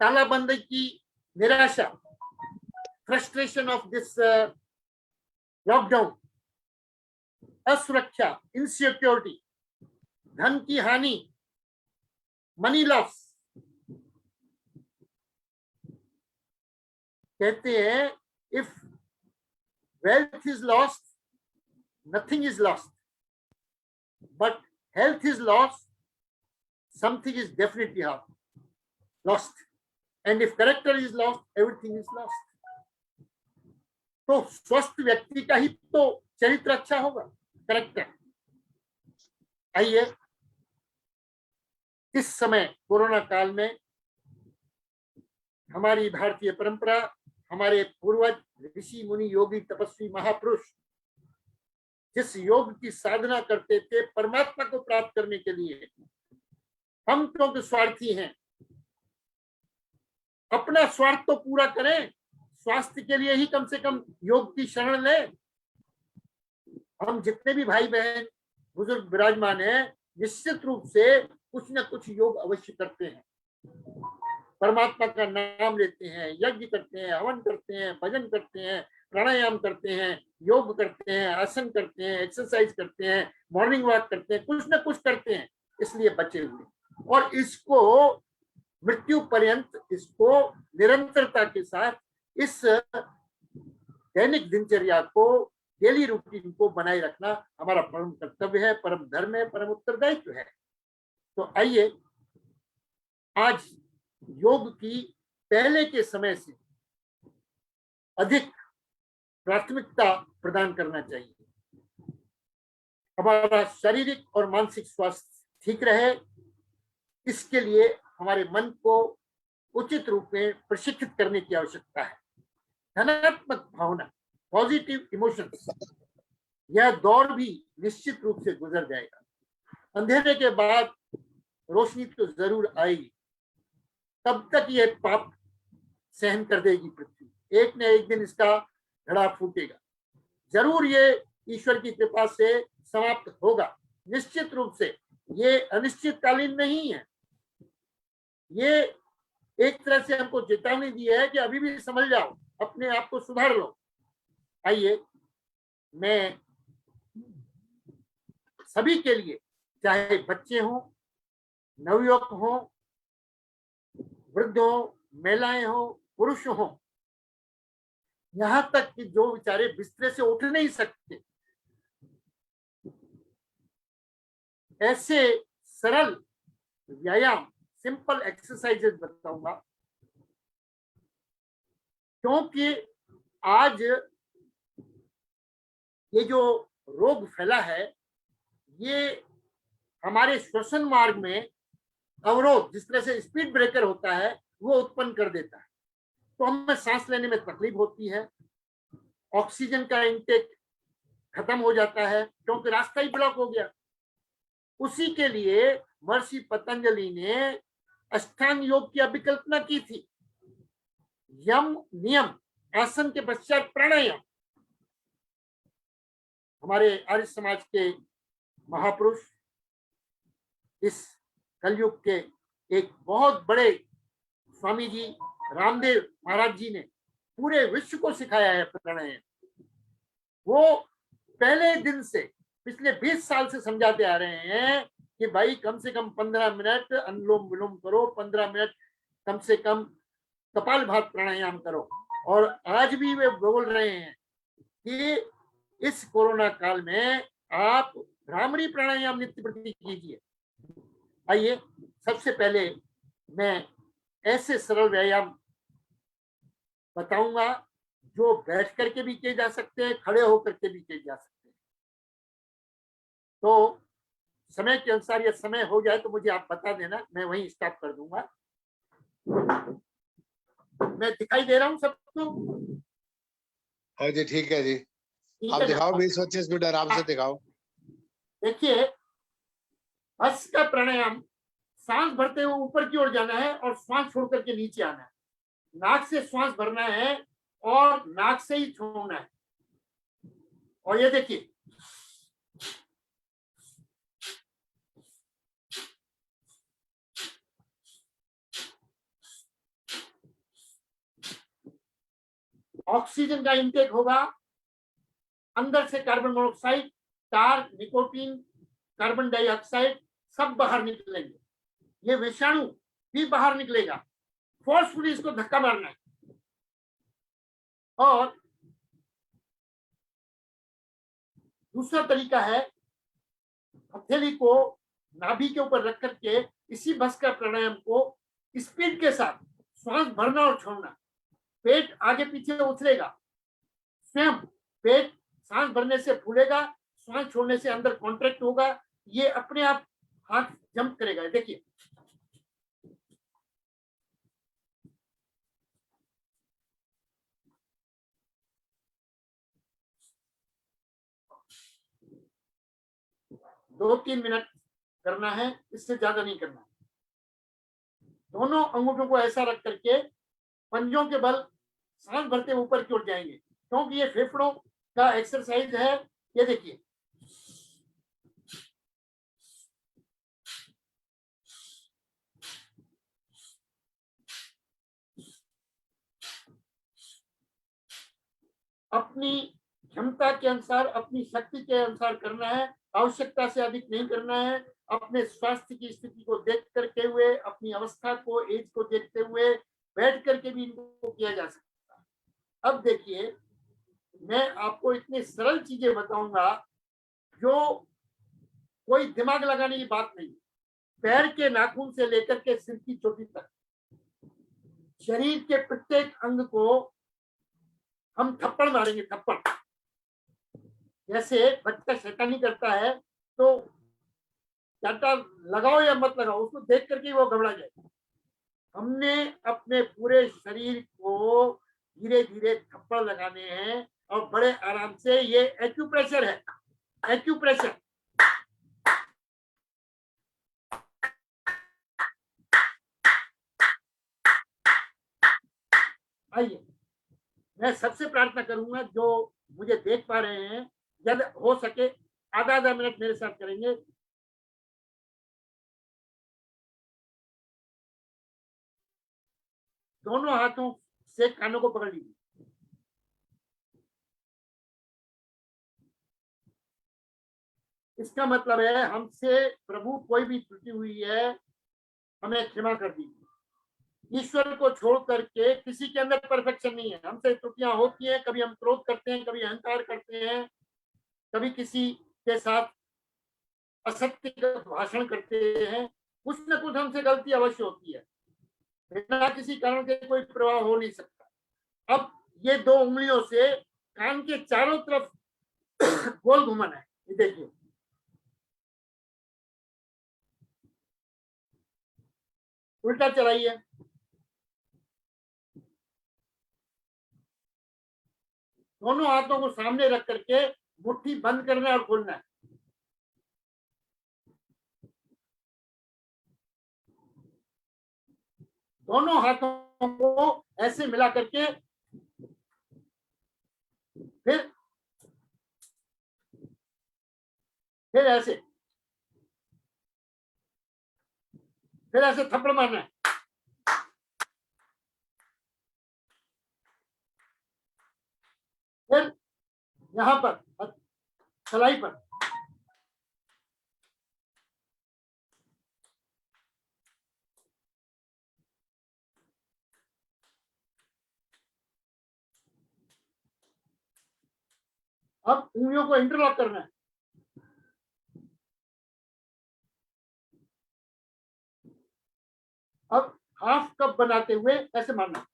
तालाबंदी की निराशा, फ्रस्ट्रेशन ऑफ दिस लॉकडाउन, असुरक्षा, इनसिक्योरिटी, धन की हानि, मनी लॉस। कहते हैं, if wealth is lost, nothing is lost. But health is lost, something is definitely lost. And if character is lost, everything is lost. तो स्वस्थ व्यक्ति का ही तो चरित्र अच्छा होगा, कैरेक्टर। आइए, इस समय कोरोना काल में हमारी भारतीय परंपरा, हमारे पूर्वज ऋषि मुनि योगी तपस्वी महापुरुष जिस योग की साधना करते थे परमात्मा को प्राप्त करने के लिए, हम क्योंकि स्वार्थी हैं, अपना स्वार्थ तो पूरा करें, स्वास्थ्य के लिए ही कम से कम योग की शरण लें। हम जितने भी भाई बहन बुजुर्ग विराजमान हैं, निश्चित रूप से कुछ न कुछ योग अवश्य करते हैं। परमात्मा का नाम लेते हैं, यज्ञ करते हैं, हवन करते हैं, भजन करते हैं, प्राणायाम करते हैं, योग करते हैं, आसन करते हैं, एक्सरसाइज करते हैं, मॉर्निंग वॉक करते हैं, कुछ ना कुछ करते हैं, इसलिए बचे हुए। और इसको मृत्यु पर्यंत, इसको निरंतरता के साथ इस दैनिक दिनचर्या को, डेली रूटीन को बनाए रखना हमारा परम कर्तव्य है, परम धर्म है, परम उत्तरदायित्व है। तो आइए आज योग की पहले के समय से अधिक प्राथमिकता प्रदान करना चाहिए। हमारा शारीरिक और मानसिक स्वास्थ्य ठीक रहे, इसके लिए हमारे मन को उचित रूप में प्रशिक्षित करने की आवश्यकता है। धनात्मक भावना, पॉजिटिव इमोशंस, यह दौर भी निश्चित रूप से गुजर जाएगा। अंधेरे के बाद रोशनी तो जरूर आएगी, तब तक यह पाप सहन कर देगी पृथ्वी। एक न एक दिन इसका घड़ा फूटेगा, जरूर ये ईश्वर की कृपा से समाप्त होगा। निश्चित रूप से ये अनिश्चितकालीन नहीं है, ये एक तरह से हमको चेतावनी दी है कि अभी भी समझ जाओ, अपने आप को सुधार लो। आइए मैं सभी के लिए, चाहे बच्चे हों, नवयुवक हों, वृद्ध हों, महिलाएं हों, पुरुष हों, यहां तक कि जो बेचारे बिस्तर से उठ नहीं सकते, ऐसे सरल व्यायाम, सिंपल एक्सरसाइजेस बताऊंगा। क्योंकि आज ये जो रोग फैला है, ये हमारे श्वसन मार्ग में अवरोध, जिस तरह से स्पीड ब्रेकर होता है, वो उत्पन्न कर देता है। तो हमें सांस लेने में तकलीफ होती है, ऑक्सीजन का इंटेक खत्म हो जाता है, क्योंकि रास्ता ही ब्लॉक हो गया। उसी के लिए महर्षि पतंजलि ने अष्टांग योग की अभिकल्पना की थी। यम नियम, आसन के पश्चात प्राणायाम। हमारे आर्य समाज के महापुरुष, इस कलयुग के एक बहुत बड़े स्वामी जी रामदेव महाराज जी ने पूरे विश्व को सिखाया है प्राणायाम। वो पहले दिन से, पिछले 20 साल से समझाते आ रहे हैं कि भाई कम से कम 15 मिनट अनुलोम विलोम करो, 15 मिनट कम से कम कपालभाति प्राणायाम करो। और आज भी वे बोल रहे हैं कि इस कोरोना काल में आप भ्रामरी प्राणायाम नित्य प्रति कीजिए। आइए सबसे पहले मैं ऐसे सरल व्यायाम बताऊंगा जो बैठ करके भी किए जा सकते हैं, खड़े होकर के भी किए जा सकते हैं। तो समय के अनुसार यह समय हो जाए तो मुझे आप बता देना, मैं वहीं स्टॉप कर दूंगा। मैं दिखाई दे रहा हूं सबको? हाँ जी, ठीक है जी, ठीक आप है दिखाओ, ना? 20-25 मिनट आराम से दिखाओ। देखिए, हंस का प्राणायाम, सांस भरते हुए ऊपर की ओर जाना है और श्वास छोड़ करके नीचे आना है। नाक से श्वास भरना है और नाक से ही छोड़ना है। और ये देखिए, ऑक्सीजन का इंटेक होगा, अंदर से carbon monoxide, car, nicotine, carbon dioxide सब बाहर निकलेंगे। ये विषाणु भी बाहर निकलेगा। फोर्सफुली इसको धक्का मारना है। और दूसरा तरीका है, हथेली को नाभि के ऊपर रख करके इसी भस्त्रिका प्राणायाम को स्पीड के साथ श्वास भरना और छोड़ना। पेट आगे पीछे उछलेगा, स्वयं पेट सांस भरने से फूलेगा, श्वास छोड़ने से अंदर कॉन्ट्रैक्ट होगा। ये अपने आप हाथ जंप करेगा। देखिए, दो 3 मिनट करना है, इससे ज्यादा नहीं करना। दोनों अंगूठों को ऐसा रख करके पंजों के बल सांस भरते ऊपर की ओर जाएंगे, क्योंकि ये फेफड़ों का एक्सरसाइज है। ये देखिए, अब अपनी क्षमता के अनुसार, अपनी शक्ति के अनुसार करना है, आवश्यकता से अधिक नहीं करना है। अपने स्वास्थ्य की स्थिति को देख करके हुए, अपनी अवस्था को, एज को देखते हुए बैठ करके भी इनको किया जा सकता है। अब देखिए, मैं आपको इतनी सरल चीजें बताऊंगा जो कोई दिमाग लगाने की बात नहीं। पैर के नाखून से लेकर के सिर की चोटी तक शरीर के प्रत्येक अंग को हम थप्पड़ मारेंगे, थप्पड़। जैसे बच्चा शैतानी करता है तो चाटा लगाओ या मत लगाओ, उसको देख करके वो घबरा जाएगा। हमने अपने पूरे शरीर को धीरे धीरे थप्पड़ लगाने हैं और बड़े आराम से। ये एक्यूप्रेशर है, एक्यूप्रेशर। आइए, मैं सबसे प्रार्थना करूंगा जो मुझे देख पा रहे हैं, यदि हो सके आधा आधा मिनट मेरे साथ करेंगे। दोनों हाथों से कानों को पकड़ लीजिए। इसका मतलब है हमसे प्रभु कोई भी त्रुटि हुई है हमें क्षमा कर दीजिए। ईश्वर को छोड़ करके किसी के अंदर परफेक्शन नहीं है। हमसे त्रुटियां होती हैं, कभी हम क्रोध करते हैं, कभी अहंकार करते हैं, कभी किसी के साथ असत्य का भाषण करते हैं। कुछ न कुछ हमसे गलती अवश्य होती है, बिना किसी कारण के कोई प्रभाव हो नहीं सकता। अब ये दो उंगलियों से कान के चारों तरफ गोल घुमाना है। ये देखिए, उल्टा चलाइए। दोनों हाथों को सामने रख करके मुट्ठी बंद करना है और खोलना है। दोनों हाथों को ऐसे मिला करके फिर ऐसे, फिर ऐसे थप्पड़ मारना है। फिर यहां पर सलाई पर अब उंगलियों को इंटरलॉक करना है। अब हाफ कप बनाते हुए ऐसे मारना।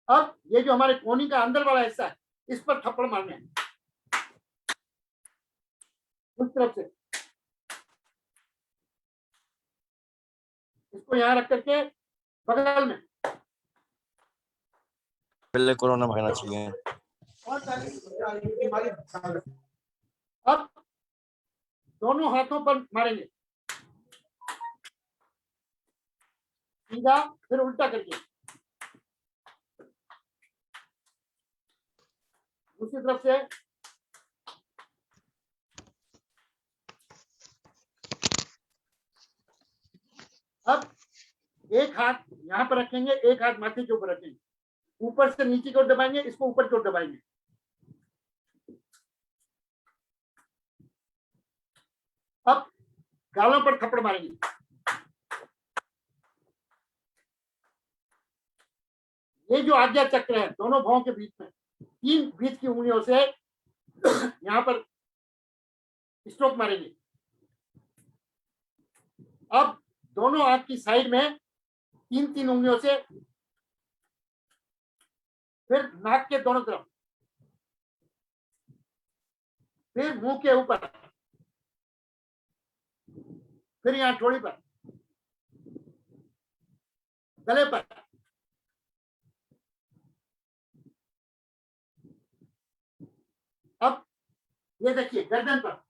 अब ये जो हमारे कोहनी का अंदर वाला हिस्सा है, इस पर थप्पड़ मारने हैं उस तरफ से। इसको यहां रख करके बगल में। पहले कोरोना भागना चाहिए। अब दोनों हाथों पर मारेंगे, सीधा फिर उल्टा करके। दूसरी तरफ से अब एक हाथ यहां पर रखेंगे, एक हाथ माथे के ऊपर रखेंगे, ऊपर से नीचे की ओर दबाएंगे, इसको ऊपर की ओर दबाएंगे। अब गालों पर थप्पड़ मारेंगे। ये जो आज्ञा चक्र है दोनों भावों के बीच में, 3 बीच की उंगलियों से यहां पर स्ट्रोक मारेंगे। अब दोनों हाथ की साइड में 3-3 उंगलियों से, फिर नाक के दोनों तरफ, फिर मुंह के ऊपर, फिर यहां ठोड़ी पर, गले पर। अब ये देखिए गर्दन पर,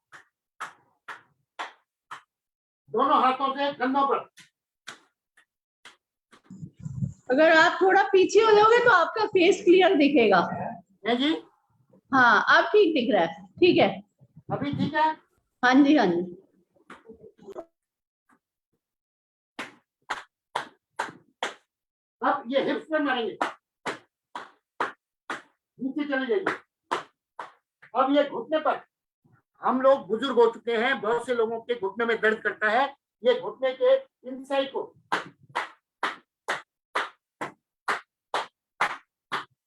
दोनों हाथों से कंधों पर। अगर आप थोड़ा पीछे हो जाओगे तो आपका फेस क्लियर दिखेगा। है जी? हाँ, अब ठीक दिख रहा है। ठीक है, अभी ठीक है। हाँ जी, हाँ जी। अब ये हिप्स पर मारेंगे, नीचे चले जाइए। अब ये घुटने पर, हम लोग बुजुर्ग हो चुके हैं, बहुत से लोगों के घुटने में दर्द करता है, ये घुटने के इनसाइड को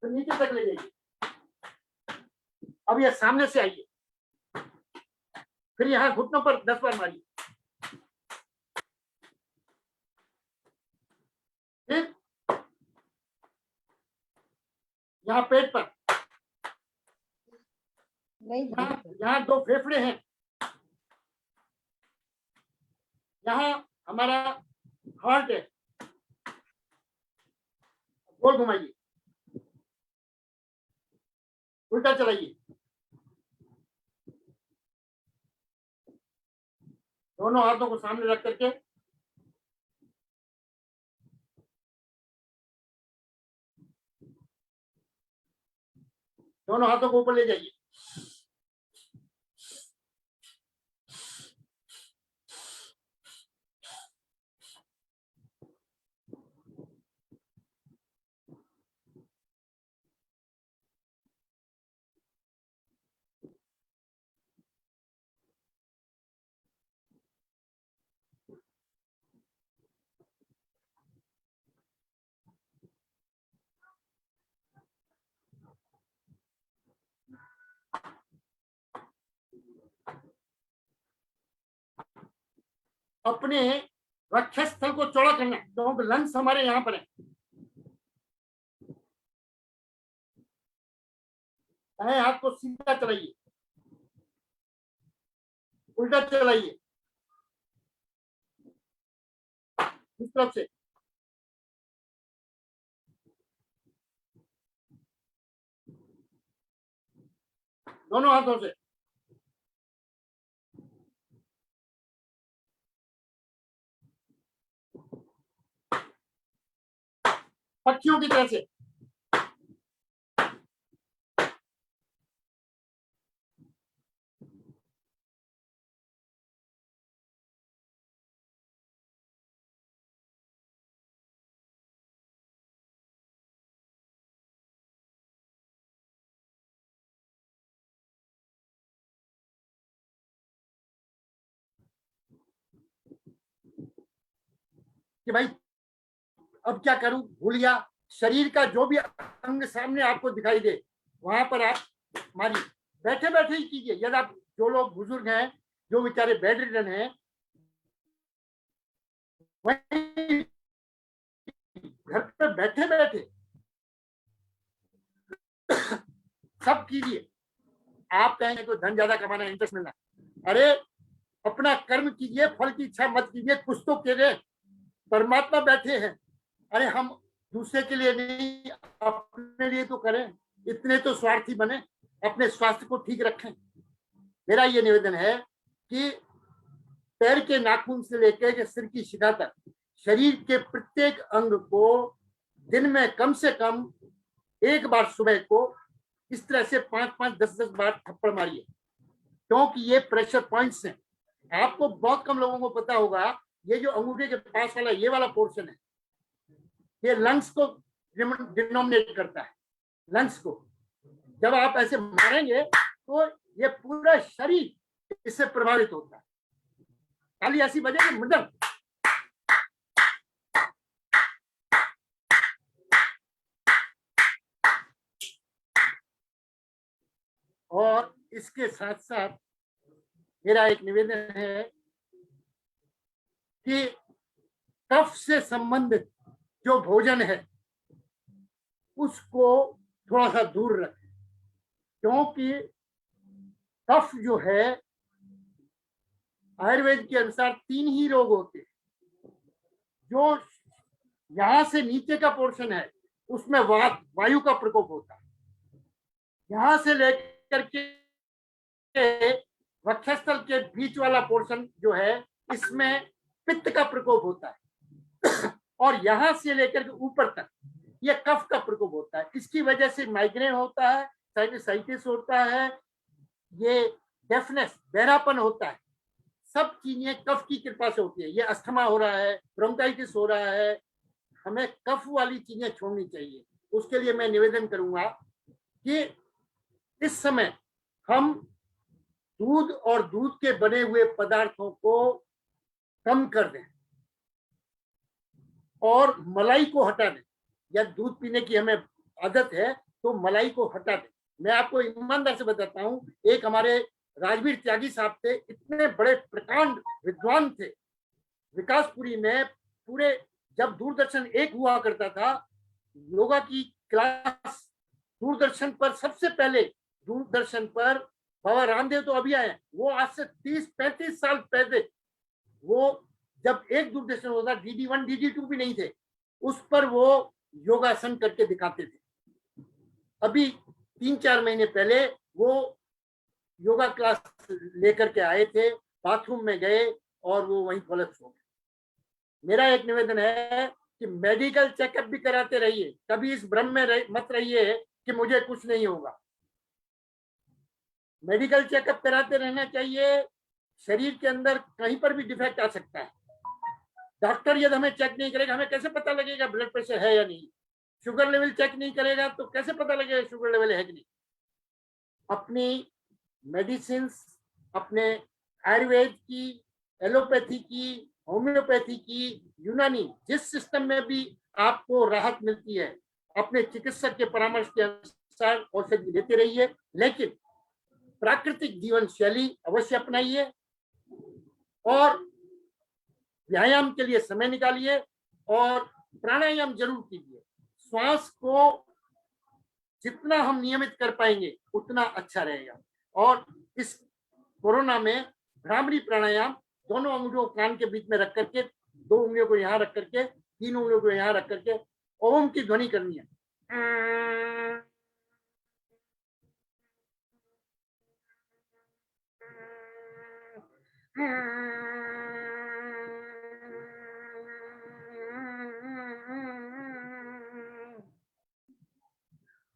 तो नीचे तक ले जाइए। अब ये सामने से आइए, फिर यहाँ घुटनों पर 10 बार मारिए। फिर यहाँ पेट पर, यहाँ 2 फेफड़े हैं, यहाँ हमारा हार्ट है, गोल घुमाइए, उल्टा चलाइए, दोनों हाथों को सामने रख करके दोनों हाथों को ऊपर ले जाइए। अपने वक्षस्थल को चौड़ा करना है, क्योंकि लंग्स हमारे यहाँ पर है। दाएं हाथ को सीधा चलाइए, उल्टा चलाइए, इस तरफ से। दोनों हाथों से। पक्षियों की तरह से। कि भाई अब क्या करूं, भूल गया। शरीर का जो भी अंग सामने आपको दिखाई दे वहां पर आप मारिए, बैठे बैठे ही कीजिए। यदि आप, जो लोग बुजुर्ग हैं, जो बेचारे बेड रिडन हैं, वही घर पे बैठे बैठे सब कीजिए। आप कहेंगे तो धन ज्यादा कमाना, इंटरेस्ट मिलना, अरे अपना कर्म कीजिए, फल की इच्छा मत कीजिए। कुछ तो करें, परमात्मा बैठे हैं। अरे हम दूसरे के लिए नहीं, अपने लिए तो करें। इतने तो स्वार्थी बने, अपने स्वास्थ्य को ठीक रखें। मेरा ये निवेदन है कि पैर के नाखून से लेकर सिर की शिखा तक शरीर के प्रत्येक अंग को दिन में कम से कम 1 बार सुबह को इस तरह से 5-5, 10-10 बार थप्पड़ मारिए, क्योंकि ये प्रेशर पॉइंट्स हैं। आपको बहुत कम लोगों को पता होगा, ये जो अंगूठे के पास वाला ये वाला पोर्शन है, ये लंग्स को डिनोमिनेट करता है। लंग्स को जब आप ऐसे मारेंगे तो ये पूरा शरीर इससे प्रभावित होता है। खाली ऐसी बजेगी मृदंग, और इसके साथ साथ मेरा एक निवेदन है कि कफ से संबंधित जो भोजन है उसको थोड़ा सा दूर रखें, क्योंकि कफ जो है आयुर्वेद के अनुसार 3 ही रोग होते हैं। जो यहां से नीचे का पोर्शन है उसमें वायु का प्रकोप होता है, यहां से लेकर के वक्षस्थल के बीच वाला पोर्शन जो है इसमें पित्त का प्रकोप होता है, और यहां से लेकर के ऊपर तक ये कफ का प्रकोप होता है। इसकी वजह से माइग्रेन होता है, साइनसाइटिस होता है, ये डेफनेस, बहरापन होता है। सब चीजें कफ की कृपा से होती है। ये अस्थमा हो रहा है, ब्रोंकाइटिस हो रहा है, हमें कफ वाली चीजें छोड़नी चाहिए। उसके लिए मैं निवेदन करूंगा कि इस समय हम दूध और दूध के बने हुए पदार्थों को कम कर दें और मलाई को हटा दें। या दूध पीने की हमें आदत है तो मलाई को हटा दें। मैं आपको ईमानदार से बताता हूं, एक हमारे राजवीर त्यागी साहब थे, इतने बड़े प्रकांड विद्वान थे। विकासपुरी में पूरे, जब दूरदर्शन 1 हुआ करता था, योगा की क्लास दूरदर्शन पर सबसे पहले, दूरदर्शन पर बाबा रामदेव तो अभी आए, वो आज से 30-35 साल पहले, वो जब एक दूरदर्शन होता, DD1 DD2 भी नहीं थे, उस पर वो योगासन करके दिखाते थे। अभी 3-4 महीने पहले वो योगा क्लास लेकर के आए थे, बाथरूम में गए और वो वहीं कोलैप्स हो गए। मेरा एक निवेदन है कि मेडिकल चेकअप भी कराते रहिए, कभी इस भ्रम में मत रहिए कि मुझे कुछ नहीं होगा। मेडिकल चेकअप कराते रहना चाहिए। शरीर के अंदर कहीं पर भी डिफेक्ट आ सकता है, डॉक्टर यदि हमें चेक नहीं करेगा, हमें कैसे पता लगेगा ब्लड प्रेशर है या नहीं? शुगर लेवल चेक नहीं करेगा तो कैसे पता लगेगा शुगर लेवल है कि नहीं? अपनी मेडिसिन, अपने आयुर्वेद की, एलोपैथी की, होम्योपैथी की, यूनानी, जिस सिस्टम में भी आपको राहत मिलती है, अपने चिकित्सक के परामर्श के अनुसार औषधि लेते रहिए, लेकिन प्राकृतिक जीवन शैली अवश्य अपनाइए और व्यायाम के लिए समय निकालिए और प्राणायाम जरूर कीजिए। श्वास को जितना हम नियमित कर पाएंगे उतना अच्छा रहेगा। और इस कोरोना में भ्रामरी प्राणायाम, दोनों उंगलियों को कान के बीच में रख करके, 2 उंगलियों को यहाँ रख करके, 3 उंगलियों को यहाँ रख करके ओम की ध्वनि करनी है।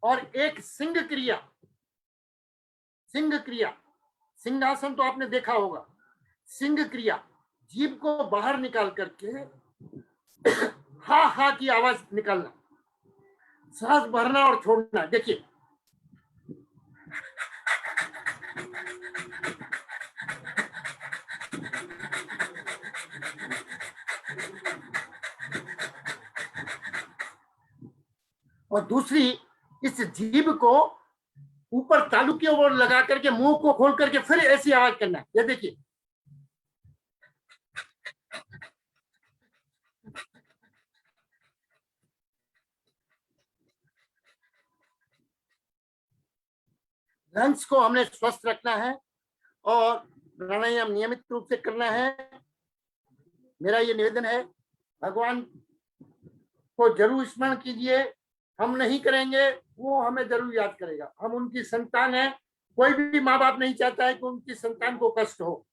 और एक सिंह क्रिया, सिंहासन तो आपने देखा होगा। सिंह क्रिया, जीभ को बाहर निकाल करके हा हा की आवाज निकालना, सांस भरना और छोड़ना। देखिए, और दूसरी, इस जीभ को ऊपर तालू की ओर लगा करके मुंह को खोल करके फिर ऐसी आवाज करना है। ये देखिए, लंग्स को हमने स्वस्थ रखना है और प्राणायाम नियमित रूप से करना है। मेरा ये निवेदन है, भगवान को जरूर स्मरण कीजिए। हम नहीं करेंगे, वो हमें जरूर याद करेगा। हम उनकी संतान है। कोई भी माँ बाप नहीं चाहता है कि उनकी संतान को कष्ट हो।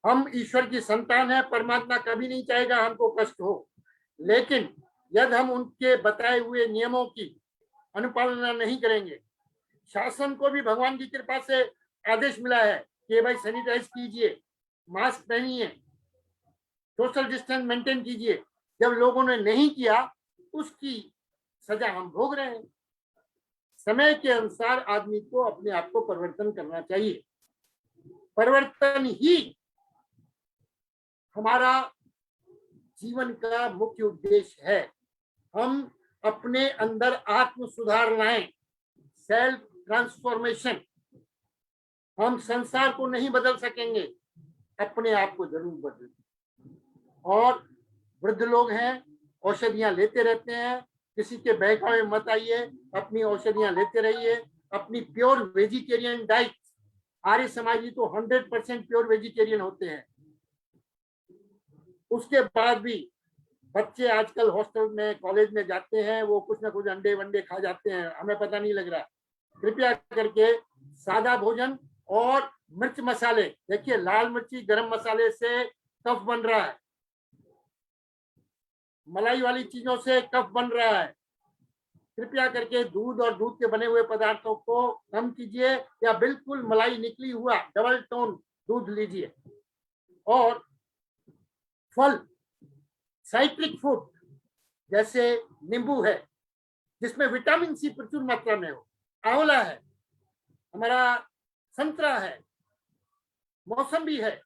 हम ईश्वर की संतान है, परमात्मा कभी नहीं चाहेगा हमको कष्ट हो। लेकिन यदि हम उनके बताए हुए नियमों की अनुपालना नहीं करेंगे, शासन को भी भगवान की कृपा से आदेश मिला है कि भाई सैनिटाइज कीजिए, मास्क पहनिए, सोशल डिस्टेंस मेंटेन कीजिए। जब लोगों ने नहीं किया, उसकी सजा हम भोग रहे हैं। समय के अनुसार आदमी को अपने आप को परिवर्तन करना चाहिए। परिवर्तन ही हमारा जीवन का मुख्य उद्देश्य है। हम अपने अंदर आत्म सुधार लाएं, सेल्फ ट्रांसफॉर्मेशन। हम संसार को नहीं बदल सकेंगे, अपने आप को जरूर बदलें। और वृद्ध लोग हैं, औषधियां लेते रहते हैं, किसी के बहकावे में मत आइए, अपनी औषधियां लेते रहिए। अपनी प्योर वेजिटेरियन डाइट, आर्य समाजी तो 100% प्योर वेजिटेरियन होते हैं। उसके बाद भी बच्चे आजकल हॉस्टल में, कॉलेज में जाते हैं, वो कुछ ना कुछ अंडे वंडे खा जाते हैं, हमें पता नहीं लग रहा। कृपया करके सादा भोजन और मिर्च मसाले, देखिए लाल मिर्ची गरम मसाले से कफ बन रहा है, मलाई वाली चीजों से कफ बन रहा है। कृपया करके दूध और दूध के बने हुए पदार्थों को कम कीजिए या बिल्कुल मलाई निकली हुआ डबल टोन दूध लीजिए। और फल, साइट्रिक फूड, जैसे नींबू है जिसमें विटामिन सी प्रचुर मात्रा में हो, आंवला है, हमारा संतरा है, मौसम्बी है,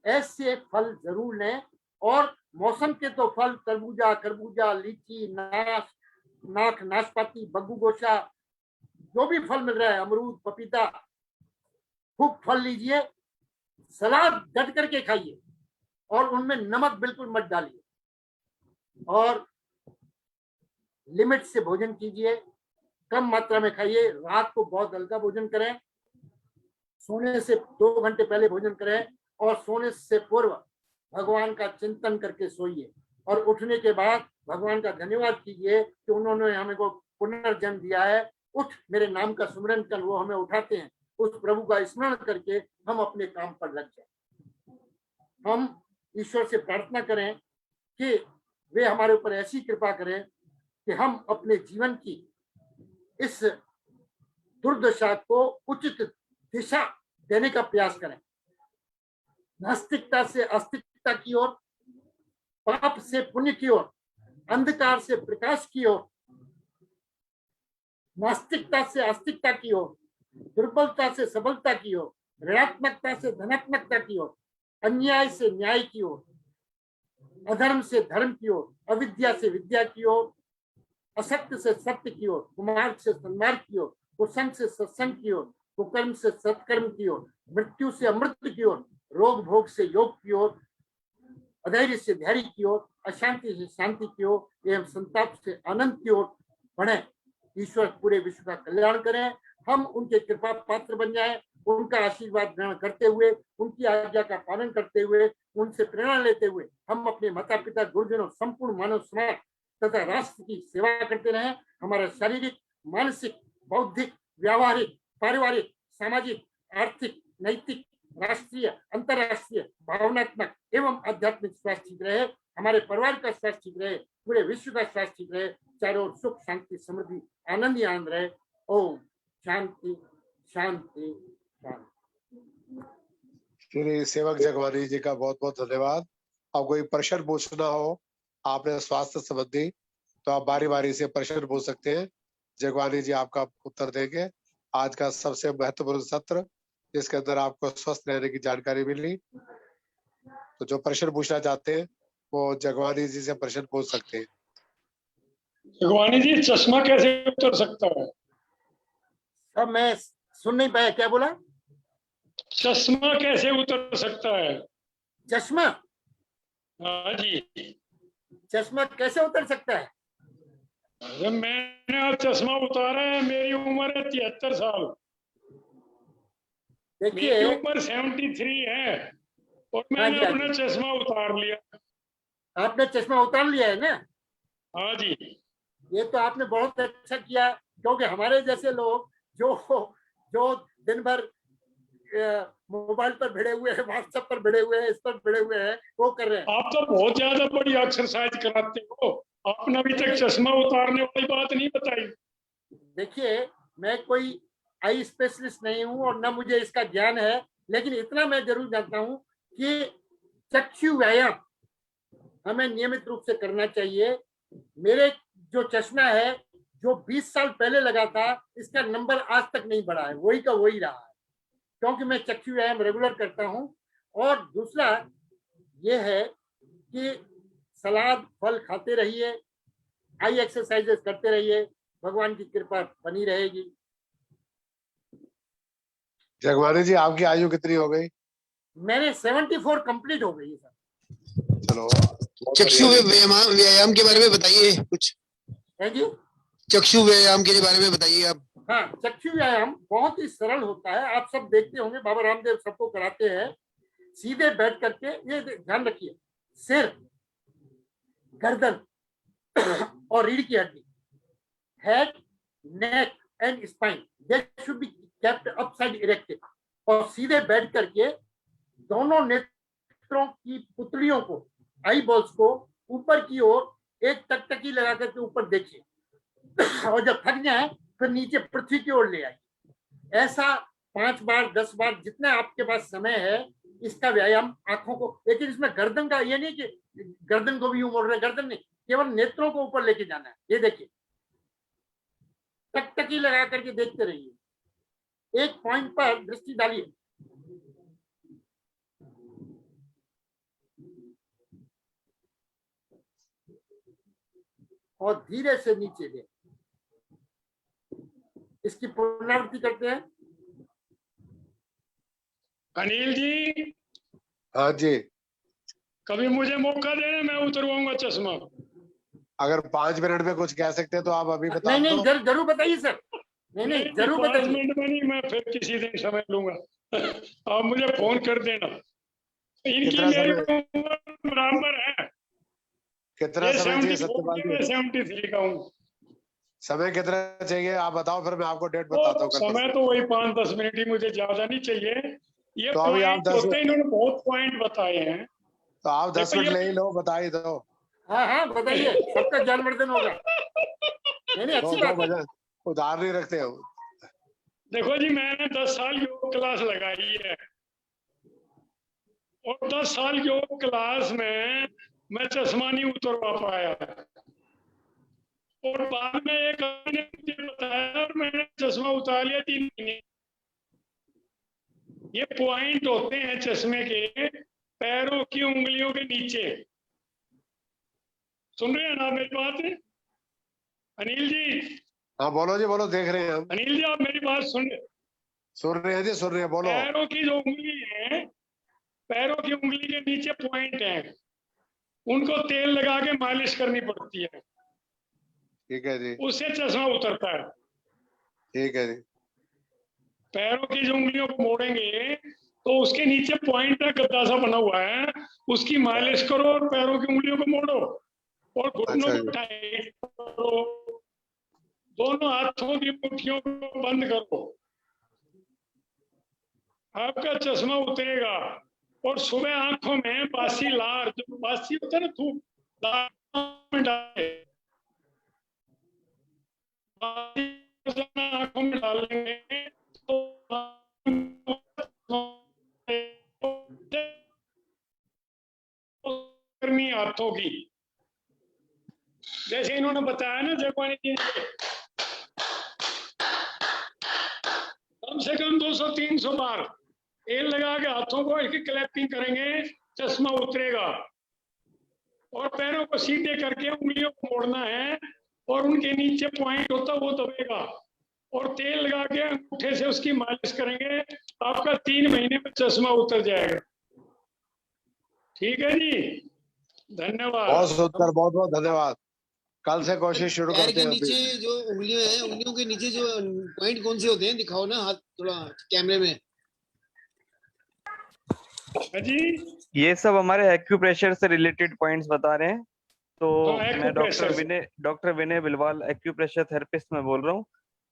ऐसे फल जरूर लें। और मौसम के तो फल तरबूजा, खरबूजा, लीची, नाशपाती, बग्गू गोशा, जो भी फल मिल रहा है, अमरूद, पपीता, खूब फल लीजिए, सलाद डट करके खाइए और उनमें नमक बिल्कुल मत डालिए और लिमिट से भोजन कीजिए, कम मात्रा में खाइए। रात को बहुत हल्का भोजन करें, सोने से 2 घंटे पहले भोजन करें और सोने से पूर्व भगवान का चिंतन करके सोइए और उठने के बाद भगवान का धन्यवाद कीजिए कि उन्होंने हमें को पुनर्जन्म दिया है। उठ मेरे नाम का सुमिरन कर, वो हमें उठाते हैं। उस प्रभु का स्मरण करके हम अपने काम पर लग जाए। हम ईश्वर से प्रार्थना करें कि वे हमारे ऊपर ऐसी कृपा करें कि हम अपने जीवन की इस दुर्दशा को उचित दिशा देने का प्रयास करें। नास्तिकता से अस्तिकता की ओर, पाप से पुण्य की ओर, अंधकार से प्रकाश की ओर, नास्तिकता से आस्तिकता की ओर, दुर्बलता से सबलता की ओर, ऋणात्मकता से धनात्मकता की ओर, अन्याय से न्याय की ओर, अधर्म से धर्म की ओर, अविद्या से विद्या की ओर, असत्य से सत्य की ओर, कुमार्ग से सन्मार्ग की ओर, कुसंग से सत्संग की ओर, कुकर्म से सत्कर्म की ओर, मृत्यु से अमृत की ओर, रोग भोग से योग की ओर, अधैर्य से धैर्य की ओर, अशांति से शांति की ओर एवं संताप से आनंद की ओर बढ़े। ईश्वर पूरे विश्व का कल्याण करें, हम उनके कृपा पात्र बन जाएं, उनका आशीर्वाद ग्रहण करते हुए, उनकी आज्ञा का पालन करते हुए, उनसे प्रेरणा लेते हुए हम अपने माता पिता, गुरुजनों, संपूर्ण मानव समाज तथा राष्ट्र की सेवा करते रहें। हमारा शारीरिक, मानसिक, बौद्धिक, व्यावहारिक, पारिवारिक, सामाजिक, आर्थिक, नैतिक, राष्ट्रीय, अंतरराष्ट्रीय, भावनात्मक एवं आध्यात्मिक स्वास्थ्य ठीक रहे। हमारे परिवार का स्वास्थ्य ठीक रहे, पूरे विश्व का स्वास्थ्य ठीक रहे, चारों ओर सुख, शांति, समृद्धि, आनंद ही आनंद रहे। ओम शांति शांति शांति। श्री सेवक जगवानी जी का बहुत बहुत धन्यवाद। अब कोई प्रश्न पूछना हो आपने स्वास्थ्य संबंधी तो आप बारी बारी से प्रश्न पूछ सकते हैं, जगवानी जी आपका उत्तर देंगे। आज का सबसे महत्वपूर्ण सत्र जिसके अंदर आपको स्वस्थ रहने की जानकारी मिली, तो जो प्रश्न पूछना चाहते हैं वो जगवानी जी से प्रश्न पूछ सकते हैं। जगवानी जी, चश्मा कैसे उतर सकता है? अब मैं सुन नहीं पाया, क्या बोला? चश्मा कैसे उतर सकता है? चश्मा? हाँ जी। चश्मा कैसे उतर सकता है? अरे मैंने आज चश्मा उतारा है, मेरी उम्र है 73 साल। देखिए, मेरी उम्र 73 है और मैंने अपना चश्मा उतार लिया। आपने चश्मा उतार लिया है ना? हाँ जी। ये तो आपने बहुत अच्छा किया, क्योंकि हमारे जैसे लोग जो दिन भर मोबाइल पर भिड़े हुए हैं, व्हाट्सएप पर भिड़े हुए हैं, इस पर भिड़े हुए हैं, वो कर रहे हैं। आप तो बहुत ज्यादा बड़ी एक्सरसाइज कराते हो, आपने अभी तक चश्मा उतारने वाली बात नहीं बताई। देखिए, मैं कोई आई स्पेशलिस्ट नहीं हूं और न मुझे इसका ज्ञान है, लेकिन इतना मैं जरूर जानता हूं कि चक्षु व्यायाम हमें नियमित रूप से करना चाहिए। मेरे जो चश्मा है, जो 20 साल पहले लगा था, इसका नंबर आज तक नहीं बढ़ा है, वही का वही रहा है, क्योंकि मैं चक्षु व्यायाम रेगुलर करता हूं। और दूसरा ये है कि सलाद, फल खाते रहिए, आई एक्सरसाइजेस करते रहिए, भगवान की कृपा बनी रहेगी। जगवानी जी, आपकी आयु कितनी हो गई? मैंने 74 कंप्लीट हो गई है सर। चलो, चक्षु व्यायाम के बारे में बताइए कुछ। है जी, चक्षु व्यायाम के बारे में बताइए आप। हाँ, चक्षु व्यायाम बहुत ही सरल होता है, आप सब देखते होंगे, बाबा रामदेव सबको कराते हैं। सीधे बैठ करके, ये ध्यान रखिए, सिर, गर्दन और रीढ़ की हड्डी, head, neck and spine, they should be kept upside erected. और सीधे बैठ करके दोनों नेत्रों की पुतलियों को, आई बॉल्स को ऊपर की ओर एक टकटकी लगा करके ऊपर देखिए, और जब थक जाए फिर नीचे पृथ्वी की ओर ले आइए। ऐसा 5 बार 10 बार जितना आपके पास समय है, इसका व्यायाम आंखों को। लेकिन इसमें गर्दन का ये नहीं कि गर्दन को भी यूं मोड़ रहे, गर्दन नहीं, केवल नेत्रों को ऊपर लेके जाना है। ये देखिए, टकटकी लगा करके देखते रहिए, एक पॉइंट पर दृष्टि डालिए। और धीरे से नीचे ले, इसकी पुनरावृत्ति करते हैं। अनिल जी, हाँ जी, कभी मुझे मौका देना, मैं उतरवाऊंगा चश्मा। अगर 5 मिनट में कुछ कह सकते हैं तो आप अभी बता नहीं दो। नहीं, जरूर बताइए सर। नहीं जरूर 5 बताइए। मिनट में नहीं, मैं फिर किसी दिन समय लूंगा। आप मुझे फोन कर देना। इनकी कितना मेरी समय? उम्र बराबर है। कितना ये समय चाहिए 74 सत्यपाल की, मैं जी? 73 का हूँ। समय कितना चाहिए आप बताओ, फिर मैं आपको डेट बताता हूँ। समय तो वही 5-10 मिनट ही, मुझे ज्यादा नहीं चाहिए। ये तो अभी आप पॉइंट 10 होते हैं, इन्होंने बहुत पॉइंट बताए हैं। तो आप 10 देखो मिनट ये- ले ही लो, बता ही दो। हाँ हाँ बताइए, सबका ज्ञानवर्धन होगा। नहीं अच्छी दो बात है। बजे उधार नहीं रखते हम। देखो जी, मैंने 10 साल योग क्लास लगाई है, और 10 साल योग क्लास में मैं चश्मा नहीं उतरवा पाया। और बाद में एक आदमी ने मुझे बताया और मैंने चश्मा उतार लिया 3 महीने। ये पॉइंट होते हैं चश्मे के पैरों की उंगलियों के नीचे। सुन रहे हैं ना मेरी बात? अनिल जी, हाँ बोलो जी, बोलो, देख रहे हैं हम। अनिल जी, आप मेरी बात सुन रहे? जी, सुन रहे हैं, बोलो। पैरों की जो उंगली है, पैरों की उंगली के नीचे पॉइंट है, उनको तेल लगा के मालिश करनी पड़ती है। ठीक है जी, उससे चश्मा उतरता है। ठीक है जी। पैरों की जो उंगलियों को मोड़ेंगे तो उसके नीचे पॉइंट है, गद्दा सा बना हुआ है, उसकी मालिश करो और पैरों की उंगलियों को मोड़ो और घुटनों अच्छा को जी। टाइट करो, दोनों हाथों की मुट्ठियों को बंद करो, आपका चश्मा उतरेगा। और सुबह आंखों में बासी लार, जो बासी होता है ना, धूप, लार में डाले, आंखों में डालेंगे तो गर्मी हाथों की, जैसे इन्होंने बताया ना जगवानी जी, कम से कम 200-300 बार तेल लगा के हाथों को एक क्लैपिंग करेंगे, चश्मा उतरेगा। और पैरों को सीधे करके उंगलियों को मोड़ना है और उनके नीचे पॉइंट होता वो दबेगा, और तेल लगा के अंगूठे से उसकी मालिश करेंगे, आपका 3 महीने में चश्मा उतर जाएगा। ठीक है जी, धन्यवाद। बहुत सुंदर, बहुत बहुत धन्यवाद। कल से कोशिश शुरू पैर करते के हैं नीचे अभी। जो उंगलियां हैं, उंगलियों के नीचे जो पॉइंट कौन से होते हैं, दिखाओ ना हाथ थोड़ा कैमरे में। जी, ये सब हमारे एक्यूप्रेशर से रिलेटेड पॉइंट्स बता रहे हैं। तो हाँ, मैं डॉक्टर विनय बिलवाल, एक्यूप्रेशर थेरेपिस्ट में बोल रहा हूँ।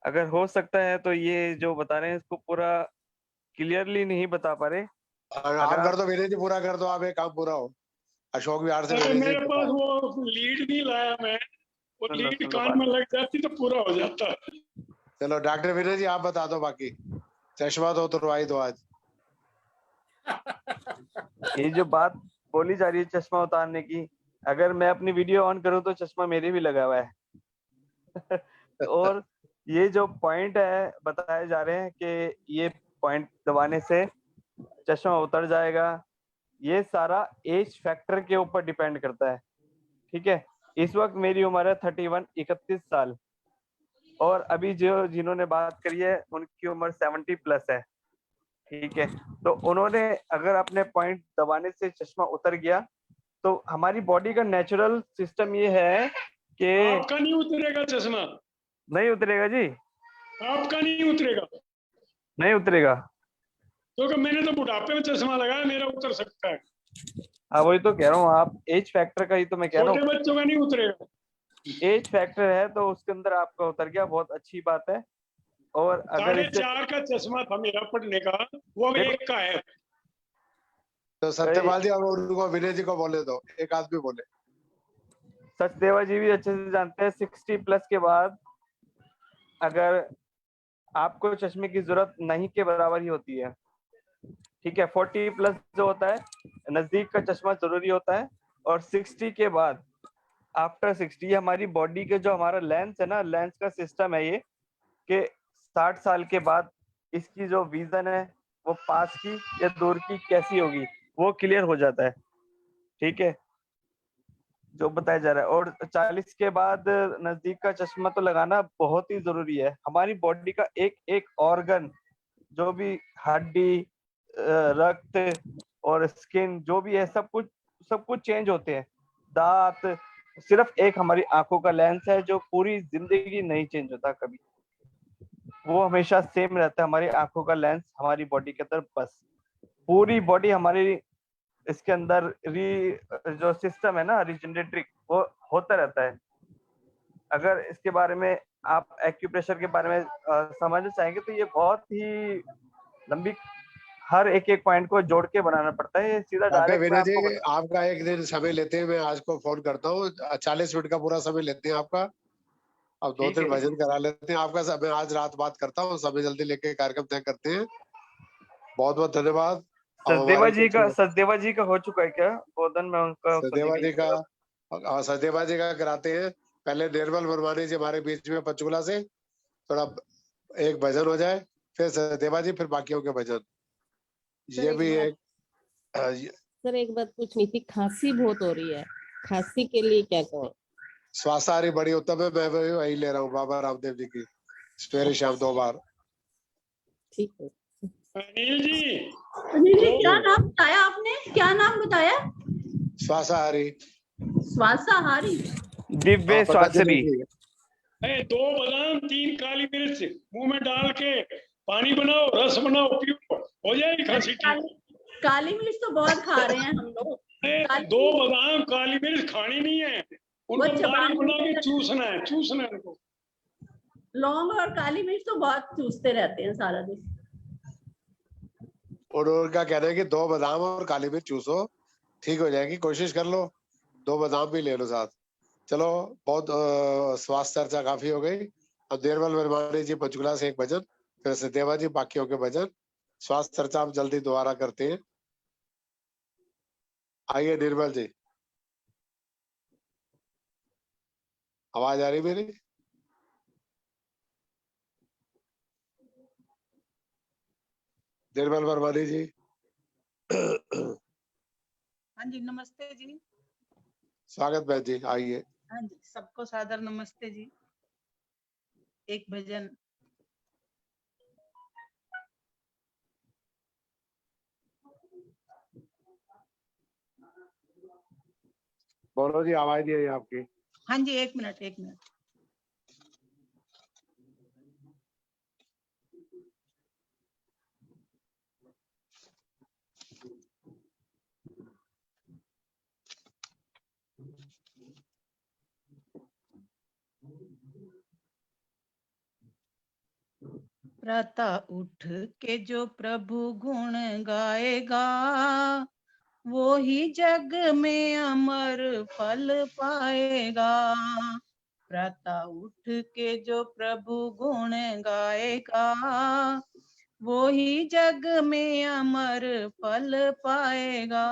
अगर हो सकता है तो ये जो बता रहे हैं इसको पूरा क्लियरली नहीं बता पा रहे। आप कर दो विनय जी, पूरा कर दो आप, एक काम पूरा हो। अशोक विहार से अरे विनय जी मेरे पास वो लीड नहीं लाया मैं, वो सुन लो, लीड सुन लो कान में लग जाती तो पूरा हो जाता। चलो डॉक्टर विनय जी आप बता दो, बाकी चश्मा तो उतरवाई दो आज। ये जो बात बोली जा रही है चश्मा उतारने की, अगर मैं अपनी वीडियो ऑन करूं तो चश्मा मेरे भी लगा हुआ है। और ये जो पॉइंट है बताए जा रहे हैं कि ये पॉइंट दबाने से चश्मा उतर जाएगा, ये सारा एज फैक्टर के ऊपर डिपेंड करता है। ठीक है, इस वक्त मेरी उम्र है 31 साल, और अभी जो जिन्होंने बात करी है उनकी उम्र 70+ है। ठीक है, तो उन्होंने अगर अपने पॉइंट दबाने से चश्मा उतर गया तो हमारी बॉडी का नेचुरल सिस्टम ये है कि आपका नहीं उतरेगा चश्मा, नहीं उतरेगा जी, आपका नहीं उतरेगा, नहीं उतरेगा। क्योंकि मैंने तो बुढ़ापे में चश्मा लगाया, मेरा उतर सकता है। हाँ वही तो कह रहा हूँ, आप एज फैक्टर का ही तो मैं कह रहा छोटे हूँ, बच्चों का नहीं उतरेगा। एज फैक्टर है तो उसके अंदर आपका उतर गया, बहुत अच्छी बात है। और अगर इससे 4.5 का चश्मा था मेरा पढ़ने का, वो अब 1 का है। तो सत्यपाल जी अब उनको विनय जी को बोले दो, एक आदमी बोले। सचदेवा जी भी अच्छे से जानते हैं 60+ के बाद अगर आपको चश्मे की जरूरत नहीं के बराबर ही होती है। ठीक है, 40+ जो होता है नजदीक का चश्मा जरूरी होता है, और 60 के बाद आफ्टर 60 हमारी बॉडी के जो हमारा लेंस है ना, लेंस का सिस्टम है ये कि 60 साल के बाद इसकी जो विजन है वो पास की या दूर की कैसी होगी वो क्लियर हो जाता है, ठीक है, जो बताया जा रहा है। और 40 के बाद नजदीक का चश्मा तो लगाना बहुत ही जरूरी है। हमारी बॉडी का एक एक ऑर्गन, जो भी हड्डी, रक्त और स्किन जो भी है, सब कुछ चेंज होते हैं। दांत, सिर्फ एक हमारी आंखों का लेंस है जो पूरी जिंदगी नहीं चेंज होता कभी, वो हमेशा सेम रहता है। हमारी आंखों का लेंस हमारी बॉडी के अंदर, बस पूरी बॉडी हमारी इसके अंदर जो सिस्टम है ना रिजनरेटरी, वो होता रहता है। अगर इसके बारे में आप एक्यूप्रेशर के बारे में समझना चाहेंगे तो ये बहुत ही लंबी, हर एक एक पॉइंट को जोड़ के बनाना पड़ता है, ये सीधा डायरेक्ट। आपका एक दिन समय लेते हैं, मैं आज को फोन करता हूँ, 40 मिनट का पूरा समय लेते हैं आपका। अब 2-3 भजन करा लेते हैं आपका। मैं आज रात बात करता हूँ, समय जल्दी लेके कार्यक्रम तय करते हैं। बहुत बहुत धन्यवाद। सचदेवा जी का हो चुका है क्या बोधन में उनका? सचदेवा जी का कराते हैं। पहले निर्मल वर्मानी जी हमारे बीच में पंचकुला से, थोड़ा एक भजन हो जाए, फिर सचदेवा जी, फिर बाकियों के भजन। ये भी एक सर एक बात पूछनी थी, खांसी बहुत हो रही है, खांसी के लिए क्या करें? स्वासाहारी बड़ी उत्तम है, मैं वही ले रहा हूँ बाबा रामदेव जी की, सवेरे शाम 2 बार। ठीक है। अनिल जी क्या नाम बताया आपने, क्या नाम बताया? स्वासाहारी। स्वासाहारी, दिव्य स्वास्थ्य। 2 बादाम 3 काली मिर्च मुंह में डाल के पानी बनाओ, रस बनाओ, पियो, हो जाएगी खांसी ठीक। काली मिर्च तो बहुत खा रहे हैं हम लोग। 2 बादाम काली मिर्च खानी नहीं है, उनको बारीक बना के चूसना है उनको। लौंग और काली मिर्च तो बहुत चूसते रहते हैं सारा दिन। और उनका कहना है कि 2 बादाम और काली मिर्च चूसो, ठीक हो जाएगी, कोशिश कर लो, 2 बादाम भी ले लो साथ। चलो, बहुत स्वास्थ्य चर्चा काफी हो गई। अब निर्मल वर्मानी जी पंचकुला से एक भजन, फिर सचदेवा जी बाकियों के भजन। स्वास्थ्य चर्चा हम जल्दी दोबारा करते हैं। आइए निर्मल जी, आवाज आ रही मेरी? निर्मल वर्मानी जी। हाँ जी, नमस्ते जी। स्वागत बहन जी, आइए। हाँ जी, सबको सादर नमस्ते जी। एक भजन। बोलो जी, आवाज नहीं आई आपकी। हाँ जी, एक मिनट। प्रातः उठ के जो प्रभु गुण गाएगा, वो ही जग में अमर फल पाएगा। प्रातः उठ के जो प्रभु गुण गाएगा, वो ही जग में अमर फल पाएगा।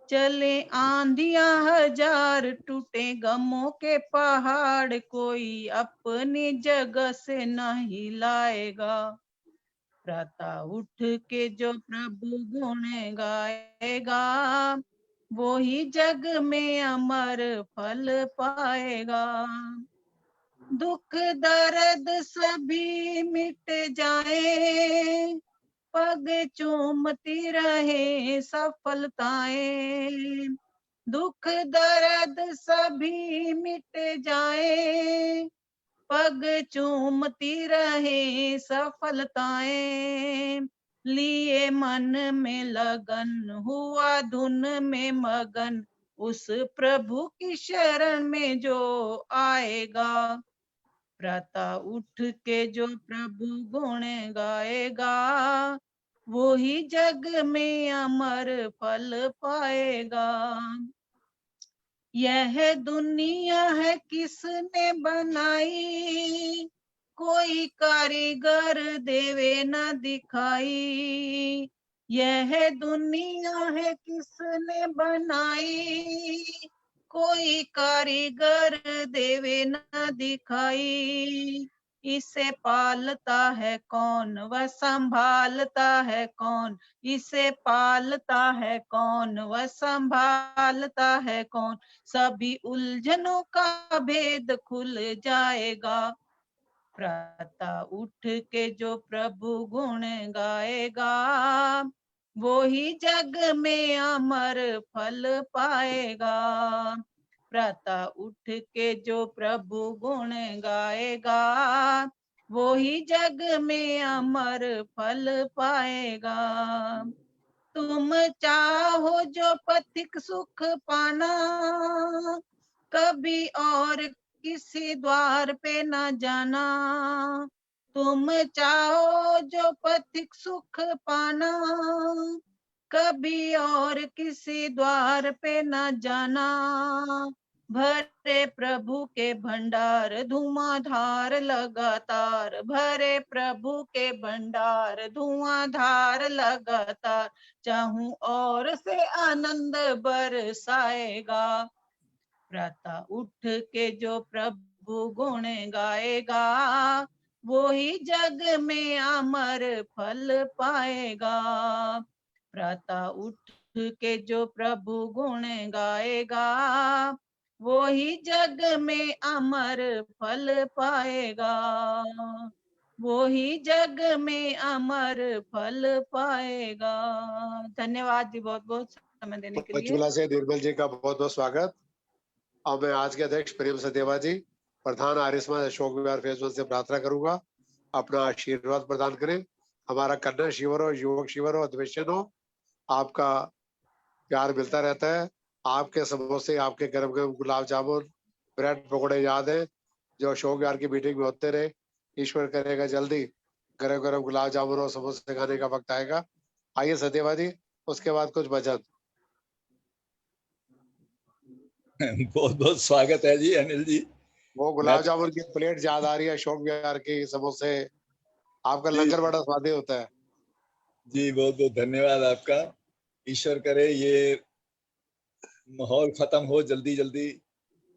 चले आंधियां हजार, टूटे गमों के पहाड़, कोई अपनी जगह से नहीं लाएगा। प्रातः उठ के जो प्रभु गुण गाएगा, वो ही जग में अमर फल पाएगा। दुख दर्द सभी मिट जाए, पग चूमती रहे सफलताएं। दुख दर्द सभी मिट जाए, पग चूमती रहे सफलताएं। लिए मन में लगन, हुआ धुन में मगन, उस प्रभु की शरण में जो आएगा। प्रातः उठ के जो प्रभु गुण गाएगा, वो ही जग में अमर फल पाएगा। यह दुनिया है किसने बनाई, कोई कारीगर देवे न दिखाई। यह दुनिया है किसने बनाई, कोई कारीगर देवे न दिखाई। इसे पालता है कौन, वह संभालता है कौन, इसे पालता है कौन, वह संभालता है कौन। सभी उलझनों का भेद खुल जाएगा। प्रातः उठ के जो प्रभु गुण गाएगा, वो ही जग में अमर फल पाएगा। प्रातः उठ के जो प्रभु गुण गाएगा, वो ही जग में अमर फल पाएगा। तुम चाहो जो पथिक सुख पाना, कभी और किसी द्वार पे न जाना। तुम चाहो जो पथिक सुख पाना, कभी और किसी द्वार पे न जाना। भरे प्रभु के भंडार धुआंधार लगातार, भरे प्रभु के भंडार धुआंधार लगातार। चाहूं और से आनंद बरसाएगा। प्रातः उठ के जो प्रभु गुण गाएगा, वो ही जग में अमर फल पाएगा। प्रातः उठ के जो प्रभु गुण गाएगा, वो ही जग में अमर फल पाएगा। वो ही जग में अमर फल पाएगा। धन्यवाद जी, बहुत बहुत समय देने के लिए। पंचकुला से निर्मल जी का बहुत बहुत स्वागत। अब मैं आज के अध्यक्ष प्रेम सदेवा जी, प्रधान आर्य समाज अशोक विहार फेज 1 से प्रार्थना करूंगा, अपना आशीर्वाद प्रदान करें। हमारा कन्या शिविर हो, युवक शिविर हो, अधिवेशन हो, आपका प्यार मिलता रहता है। आपके समोसे, आपके गरम गरम गुलाब जामुन, ब्रेड पकौड़े याद है जो अशोक विहार की मीटिंग में होते रहे। ईश्वर करेगा जल्दी गरम गरम गुलाब जामुन और समोसे खाने का वक्त आएगा। आइए सदेवा जी, उसके बाद कुछ भजन। बहुत बहुत स्वागत है जी अनिल जी। वो गुलाब जामुन की प्लेट याद आ रही है, अशोक विहार की समोसे, आपका लंगर बड़ा स्वादी होता है जी। बहुत बहुत धन्यवाद आपका। ईश्वर करे ये माहौल खत्म हो जल्दी जल्दी।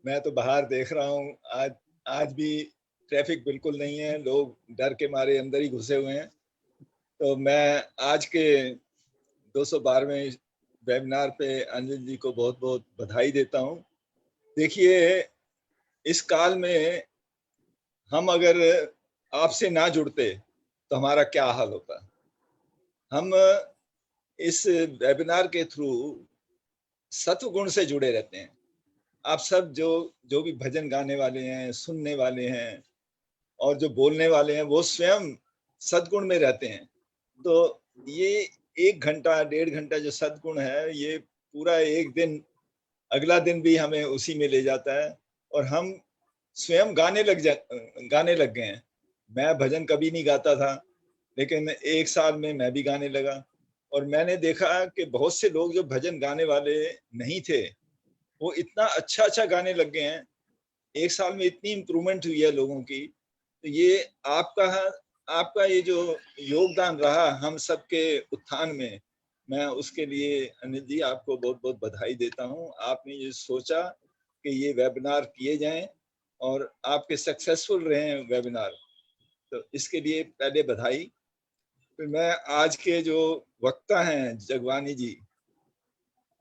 मैं तो बाहर देख रहा हूँ, आज भी ट्रैफिक बिल्कुल नहीं है, लोग डर के मारे अंदर ही घुसे हुए हैं। तो मैं आज के 212वें वेबिनार पे अनिल जी को बहुत बहुत बधाई देता हूँ। देखिए, इस काल में हम अगर आपसे ना जुड़ते तो हमारा क्या हाल होता। हम इस वेबिनार के थ्रू सत्व गुण से जुड़े रहते हैं। आप सब जो भी भजन गाने वाले हैं, सुनने वाले हैं और जो बोलने वाले हैं, वो स्वयं सद्गुण में रहते हैं। तो ये 1 घंटा 1.5 घंटा जो सद्गुण है, ये पूरा एक दिन, अगला दिन भी हमें उसी में ले जाता है और हम स्वयं गाने लग गए हैं। मैं भजन कभी नहीं गाता था, लेकिन 1 साल में मैं भी गाने लगा और मैंने देखा कि बहुत से लोग जो भजन गाने वाले नहीं थे, वो इतना अच्छा गाने लग गए हैं। 1 साल में इतनी इम्प्रूवमेंट हुई है लोगों की। तो ये आपका ये जो योगदान रहा हम सबके उत्थान में, मैं उसके लिए अनिल जी आपको बहुत बहुत बधाई देता हूँ। आपने ये सोचा कि ये वेबिनार किए जाएं और आपके सक्सेसफुल रहे वेबिनार, तो इसके लिए पहले बधाई। फिर मैं आज के जो वक्ता हैं जगवानी जी,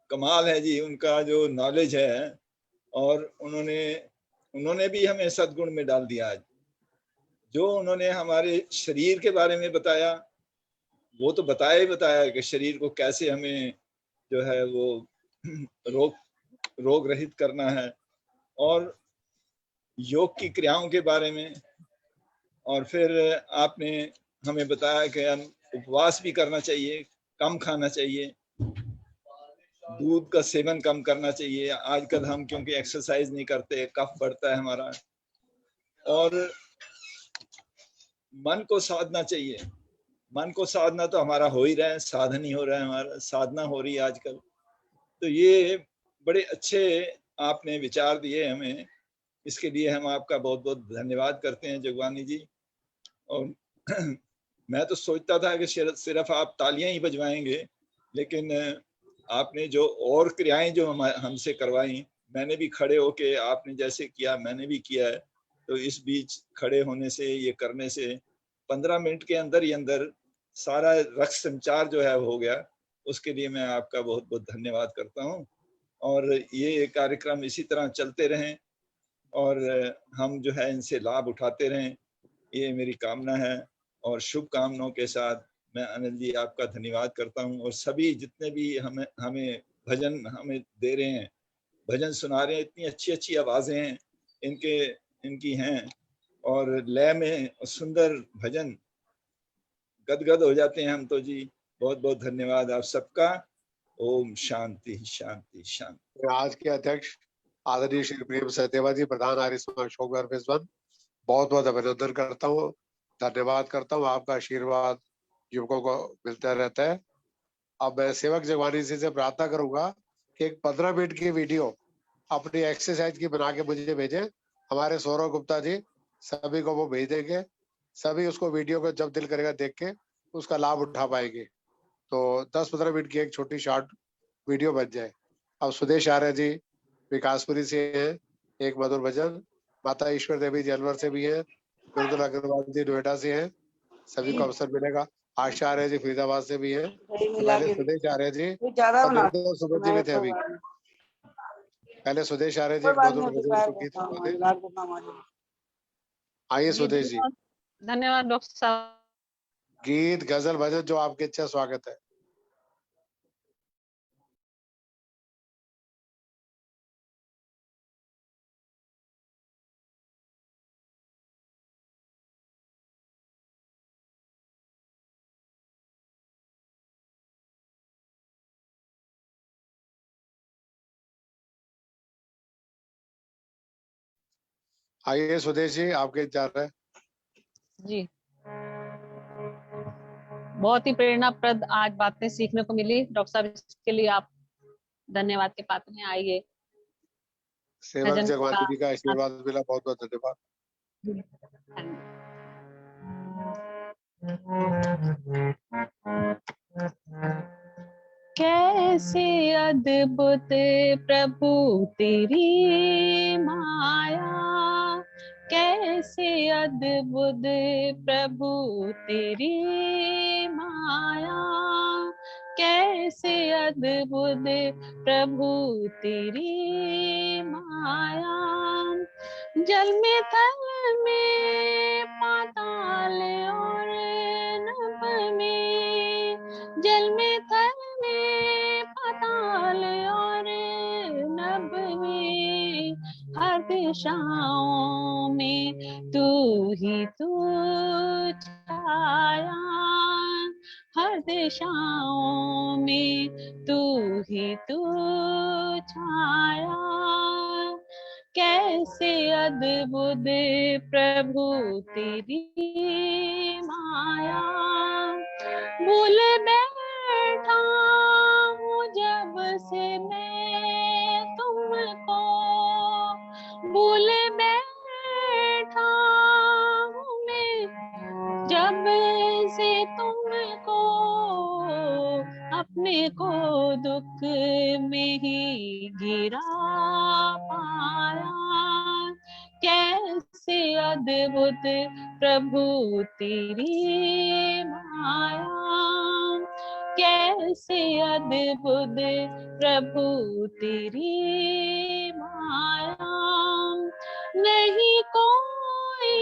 कमाल है जी, उनका जो नॉलेज है और उन्होंने भी हमें सद्गुण में डाल दिया। आज जो उन्होंने हमारे शरीर के बारे में बताया, वो तो बताया ही बताया कि शरीर को कैसे हमें जो है वो रोग रहित करना है, और योग की क्रियाओं के बारे में। और फिर आपने हमें बताया कि हम उपवास भी करना चाहिए, कम खाना चाहिए, दूध का सेवन कम करना चाहिए। आजकल हम क्योंकि एक्सरसाइज नहीं करते, कफ बढ़ता है हमारा। और मन को साधना चाहिए। मन को साधना तो हमारा हो ही रहा है, साधन ही हो रहा है, हमारा साधना हो रही है आजकल। तो ये बड़े अच्छे आपने विचार दिए हमें, इसके लिए हम आपका बहुत बहुत धन्यवाद करते हैं जगवानी जी। और मैं तो सोचता था कि सिर्फ आप तालियां ही बजवाएंगे, लेकिन आपने जो और क्रियाएं जो हमसे करवाई, मैंने भी खड़े होके आपने जैसे किया मैंने भी किया है, तो इस बीच खड़े होने से, ये करने से 15 मिनट के अंदर ही अंदर सारा रक्त संचार जो है हो गया। उसके लिए मैं आपका बहुत बहुत धन्यवाद करता हूँ। और ये कार्यक्रम इसी तरह चलते रहें और हम जो है इनसे लाभ उठाते रहें, ये मेरी कामना है। और शुभकामनाओं के साथ मैं अनिल जी आपका धन्यवाद करता हूँ। और सभी जितने भी हमें भजन हमें दे रहे हैं, भजन सुना रहे हैं, इतनी अच्छी अच्छी आवाजें हैं इनकी हैं, और लय में सुंदर भजन, गदगद हो जाते हैं हम तो जी। बहुत बहुत धन्यवाद आप सबका। ओम शांति शांति शांति। आज के अध्यक्ष आदरणीय श्री प्रेम सचदेवा जी, प्रधान आर्य समाज अशोकनगर फेज 1, बहुत बहुत अभिनंदन करता हूँ, धन्यवाद करता हूँ। आपका आशीर्वाद युवकों को मिलता रहता है। अब मैं सेवक जगवानी जी से प्रार्थना करूंगा कि एक 15 मिनट की वीडियो अपनी एक्सरसाइज की बना के मुझे भेजें। हमारे सौरभ गुप्ता जी सभी को वो भेज देंगे, सभी उसको वीडियो को जब दिल करेगा देख के उसका लाभ उठा पाएंगे। तो 10-15 मिनट की एक छोटी शॉर्ट वीडियो बन जाए। अब सुदेश आर्य जी विकासपुरी से हैं, एक मधुर भजन। माता ईश्वर देवी जी अलवर से भी हैं, बिरदुल अग्रवाल जी नोएडा से हैं, सभी को अवसर मिलेगा। आशा आर्य जी फरीदाबाद से भी हैं। तो पहले सुदेश आर्य जी और सुबोध जी में थे अभी। पहले सुदेश आर्य जी एक मधुर भजन को गीत सुना दें। आइए सुदेश जी। धन्यवाद डॉक्टर साहब। गीत गजल भजन जो आपकी इच्छा, स्वागत है। आइए सुदेश जी, आपके इंतजार है जी। बहुत ही प्रेरणाप्रद आज बातें सीखने को मिली डॉक्टर साहब, इसके लिए आप धन्यवाद के पात्र हैं। आइए सेवक जगवानी जी का आशीर्वाद मिला, बहुत बहुत धन्यवाद। कैसे अद्भुत प्रभु तेरी माया, कैसे अद्भुत प्रभु तेरी माया, कैसे अद्भुत प्रभु तेरी माया। जल में थल में पाताल और नभ में, जल में थल में पाताल और नभ में, हर दिशाओं में तू ही तू छाया, हर दिशाओं में तू ही तू छाया। कैसे अद्भुत प्रभु तेरी माया। भूल बैठा हूँ जब से मैं तुमको, भूल बैठा हूँ मैं जब से तुमको, अपने को दुख में ही गिरा पाया। कैसे अद्भुत प्रभु तेरी माया, कैसे अद्भुत प्रभु तेरी माया। नहीं कोई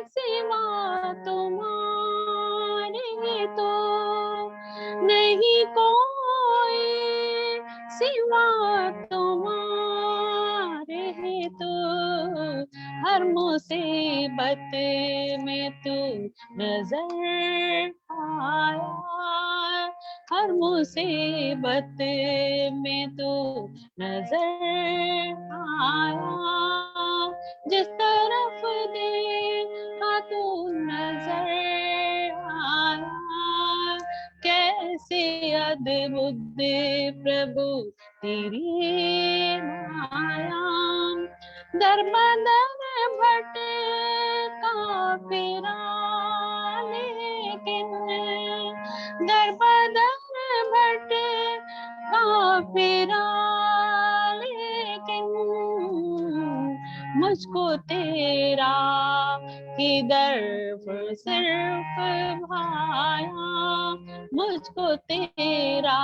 सिवा तुम्हारे तो, नहीं कोई सिवा तुम्हारे तो, हर मुसीबत में तू नजर आया, हर मुसीबत में तू नजर आया। जिस तरफ देखा तू नजर आया। कैसे अद्भुत प्रभु तेरी माया। दर बदर भटका फिरा लेकिन, दर बदर भटका फिरा लेकिन, मुझको तेरा ही दर्द सिर्फ भाया, मुझको तेरा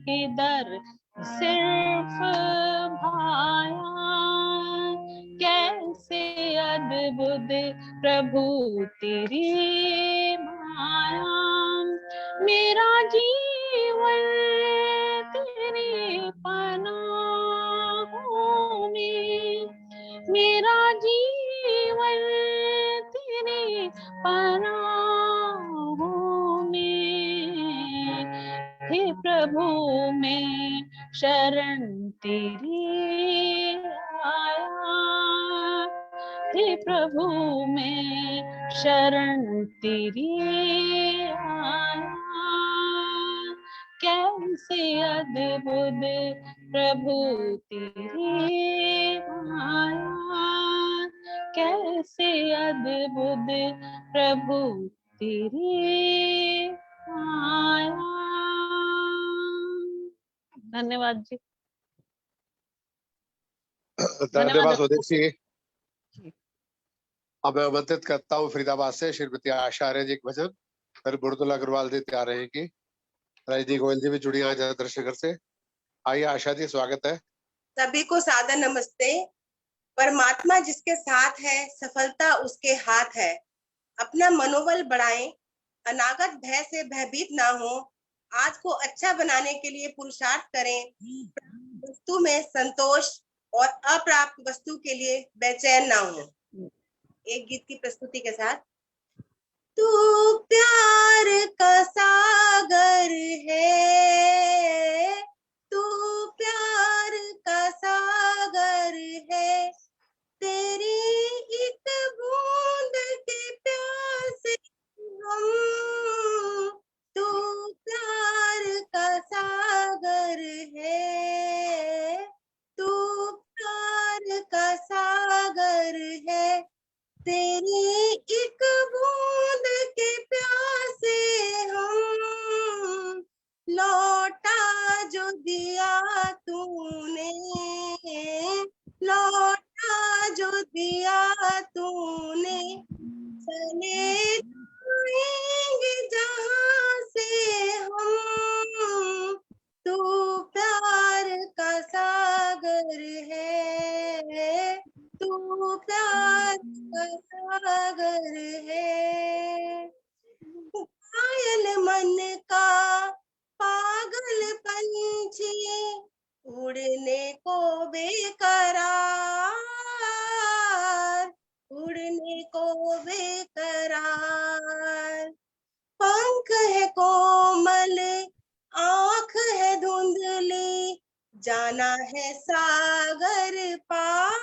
ही दर्द सिर्फ भाया। कैसे अद्भुत प्रभु तेरी माया, मेरा जीवन तेरी पनाहों में, मेरा जीवन तेरी पनाहों में। हे प्रभु मैं शरण तेरी आया, हे प्रभु मैं शरण तेरी आया। कैसे अद्भुत प्रभु तेरी माया, कैसे अद्भुत प्रभु तेरी माया। धन्यवाद जी। धन्यवाद स्वदेशी। अब मैं आमंत्रित करता हूँ फरीदाबाद से श्रीमती आशा आर्य जी के भजन, फिर बुरदुल्ला अग्रवाल जी तैयार रहेंगी, रजनी गोयल जी भी जुड़ी आज दर्शकर से। आइए आशा जी, स्वागत है। सभी को सादर नमस्ते। परमात्मा जिसके साथ है सफलता उसके हाथ है। अपना मनोबल बढ़ाएं, अनागत भय से भयभीत ना हो, आज को अच्छा बनाने के लिए पुरुषार्थ करें। वस्तु में संतोष और अप्राप्त वस्तु के लिए बेचैन ना हो। एक गीत की प्रस्तुति के साथ। तू प्यार का सागर है, तू प्यार का सागर है, तेरी एक बूंद के प्यासे हम, तू प्यार का सागर है, तू प्यार का सागर है, तेरी एक बूंद के प्यासे हम, लौटा जो दिया तूने, लौटा जो दिया तूने, चले जाएंगे जहां से हम, तू प्यार का सागर है, तू प्यार का सागर है। घायल मन का पागल पंछी उड़ने को बेकरार, उड़ने को बेकरार, पंख है कोमल आँख है धुंधली, जाना है सागर पार,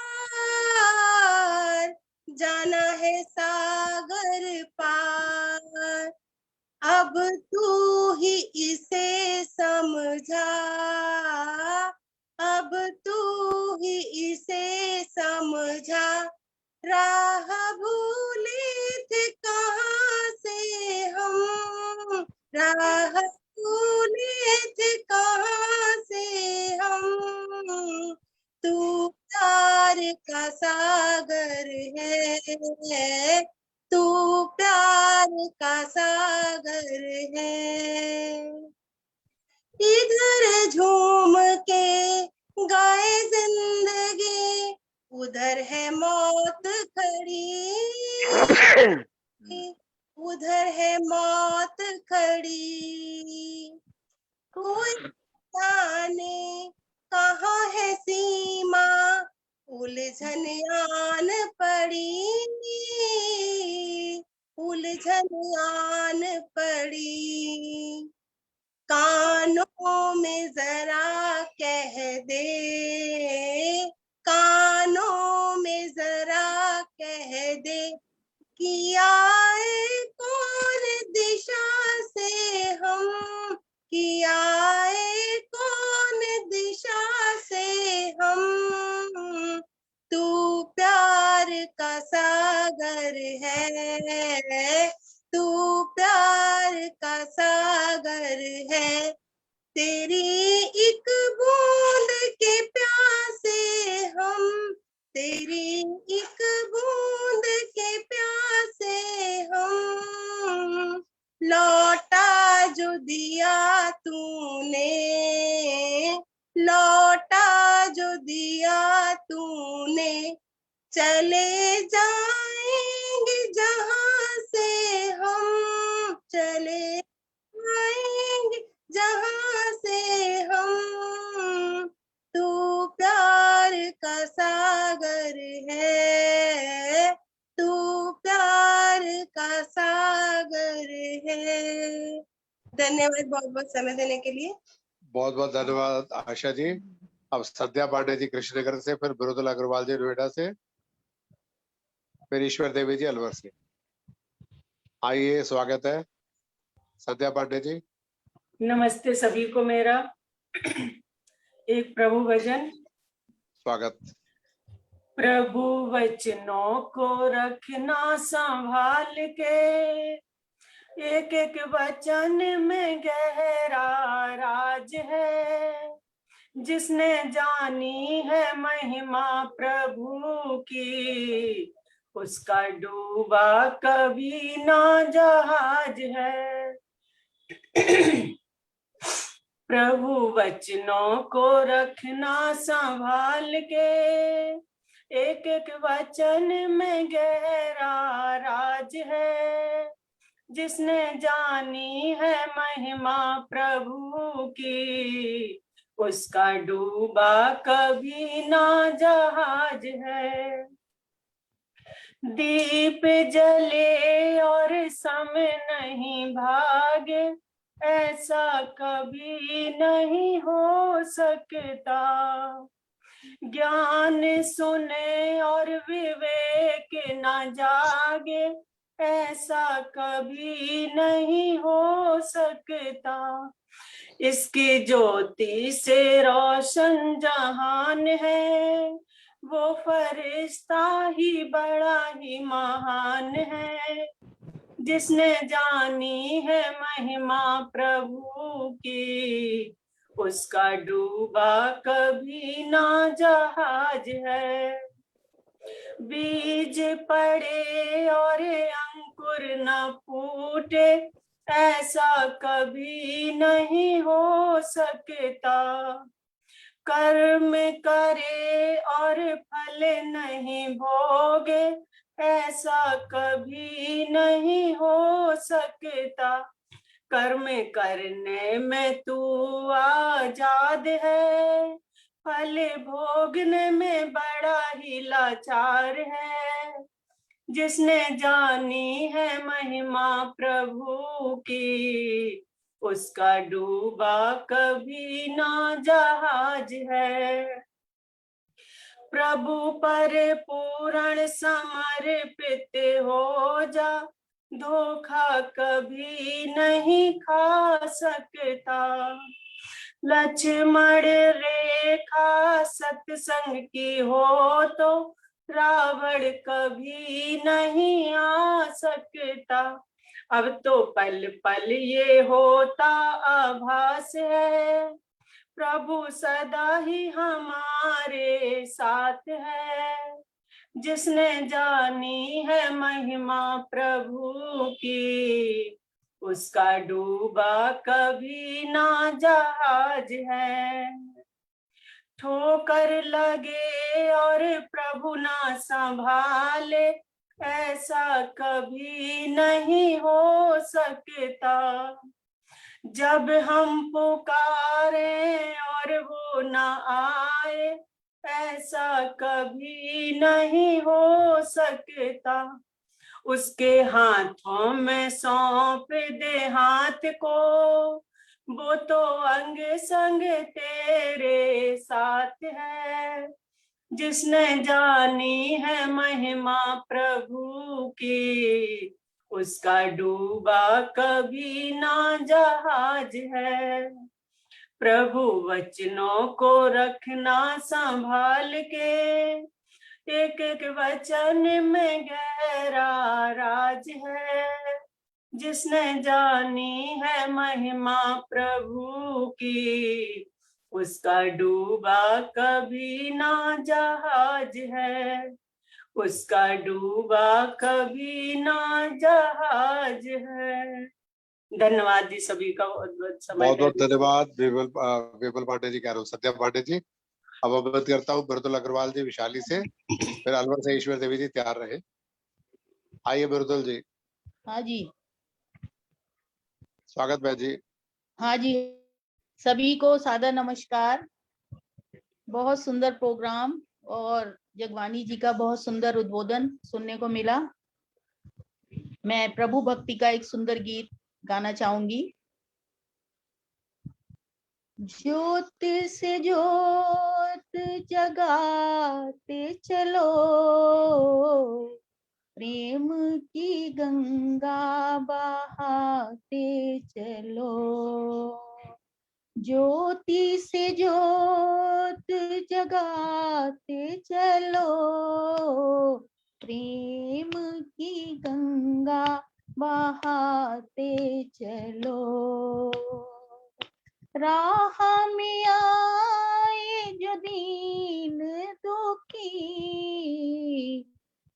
जाना है सागर पार। अब तू ही इसे समझा, अब तू ही इसे समझा, राह भूले थे कहाँ से हम, राह भूले थे कहाँ से हम, तू प्यार का सागर है, तू प्यार का सागर है। इधर झूम के गाए जिंदगी, उधर है मौत खड़ी, उधर है मौत खड़ी। कोई जाने कहाँ है सीमा, उलझन आन पड़ी, उलझन आन पड़ी। कानों में जरा कह दे, कानों में जरा कह दे, कि आए कौन दिशा से हम, कि आए कौन दिशा से हम, तू प्यार का सागर है, तू प्यार का सागर है, तेरी एक बूंद के प्यासे हम, तेरी एक बूंद के प्यासे हम, लौटा जो दिया तूने, लौटा जो दिया तूने, चले जाएंगे जहां से हम, चले जाएंगे जहां से हम, तू प्यार का सागर है, तू प्यार का सागर है। धन्यवाद बहुत बहुत समय देने के लिए। बहुत बहुत धन्यवाद आशा जी। अब संध्या पांडे जी कृष्णनगर से, फिर बिरुदुल अग्रवाल जी नोएडा से, फिर ईश्वर देवी जी अलवर से। आइए, स्वागत है संध्या पांडे जी। नमस्ते सभी को मेरा। एक प्रभु भजन। स्वागत। प्रभु वचनों को रखना संभाल के, एक एक वचन में गहरा राज है, जिसने जानी है महिमा प्रभु की, उसका डूबा कभी ना जहाज है। प्रभु वचनों को रखना संभाल के, एक एक वचन में गहरा राज है, जिसने जानी है महिमा प्रभु की, उसका डूबा कभी ना जहाज है। दीप जले और सम नहीं भागे, ऐसा कभी नहीं हो सकता। ज्ञान सुने और विवेक न जागे, ऐसा कभी नहीं हो सकता। इसकी ज्योति से रोशन जहान है, वो फरिश्ता ही बड़ा ही महान है, जिसने जानी है महिमा प्रभु की, उसका डूबा कभी ना जहाज है। बीज पड़े और अंकुर न फूटे, ऐसा कभी नहीं हो सकता। कर्म करे और फल नहीं भोगे, ऐसा कभी नहीं हो सकता। कर्म करने में तू आजाद है, फल भोगने में बड़ा ही लाचार है, जिसने जानी है महिमा प्रभु की, उसका डूबा कभी ना जहाज है। प्रभु पर पूर्ण समर्पित हो जा, धोखा कभी नहीं खा सकता। लक्ष्मण रेखा सत्संग की हो तो, रावण कभी नहीं आ सकता। अब तो पल पल ये होता आभास है, प्रभु सदा ही हमारे साथ है, जिसने जानी है महिमा प्रभु की, उसका डूबा कभी ना जहाज है। ठोकर लगे और प्रभु ना संभाले, ऐसा कभी नहीं हो सकता। जब हम पुकारे और वो ना आए, ऐसा कभी नहीं हो सकता। उसके हाथों में सौंप दे हाथ को, वो तो अंग संग तेरे साथ है, जिसने जानी है महिमा प्रभु की, उसका डूबा कभी ना जहाज है। प्रभु वचनों को रखना संभाल के, एक एक वचन में गहरा राज है, जिसने जानी है महिमा प्रभु की, उसका डूबा कभी ना जहाज है, उसका डूबा कभी ना जहाज है। धन्यवाद जी सभी का, बहुत समय बहुत बहुत धन्यवाद। विमल पांडे जी कह रहा हूँ, सत्या पांडे जी। अब अवगत करता हूँ मृदुल अग्रवाल जी विशाली से, फिर अलवर से ईश्वर देवी जी तैयार रहे। आइए मृदुल जी। हाँ जी। स्वागत बहन जी। हाँ जी, सभी को सादर नमस्कार। बहुत सुंदर प्रोग्राम और जगवानी जी का बहुत सुंदर उद्बोधन सुनने को मिला। मैं प्रभु भक्ति का एक सुंदर गीत गाना चाहूंगी। ज्योत से ज्योत जगाते चलो, प्रेम की गंगा बहाते चलो। ज्योति से ज्योत जगाते चलो, प्रेम की गंगा बहाते चलो। राह में आए जो दीन दुखी,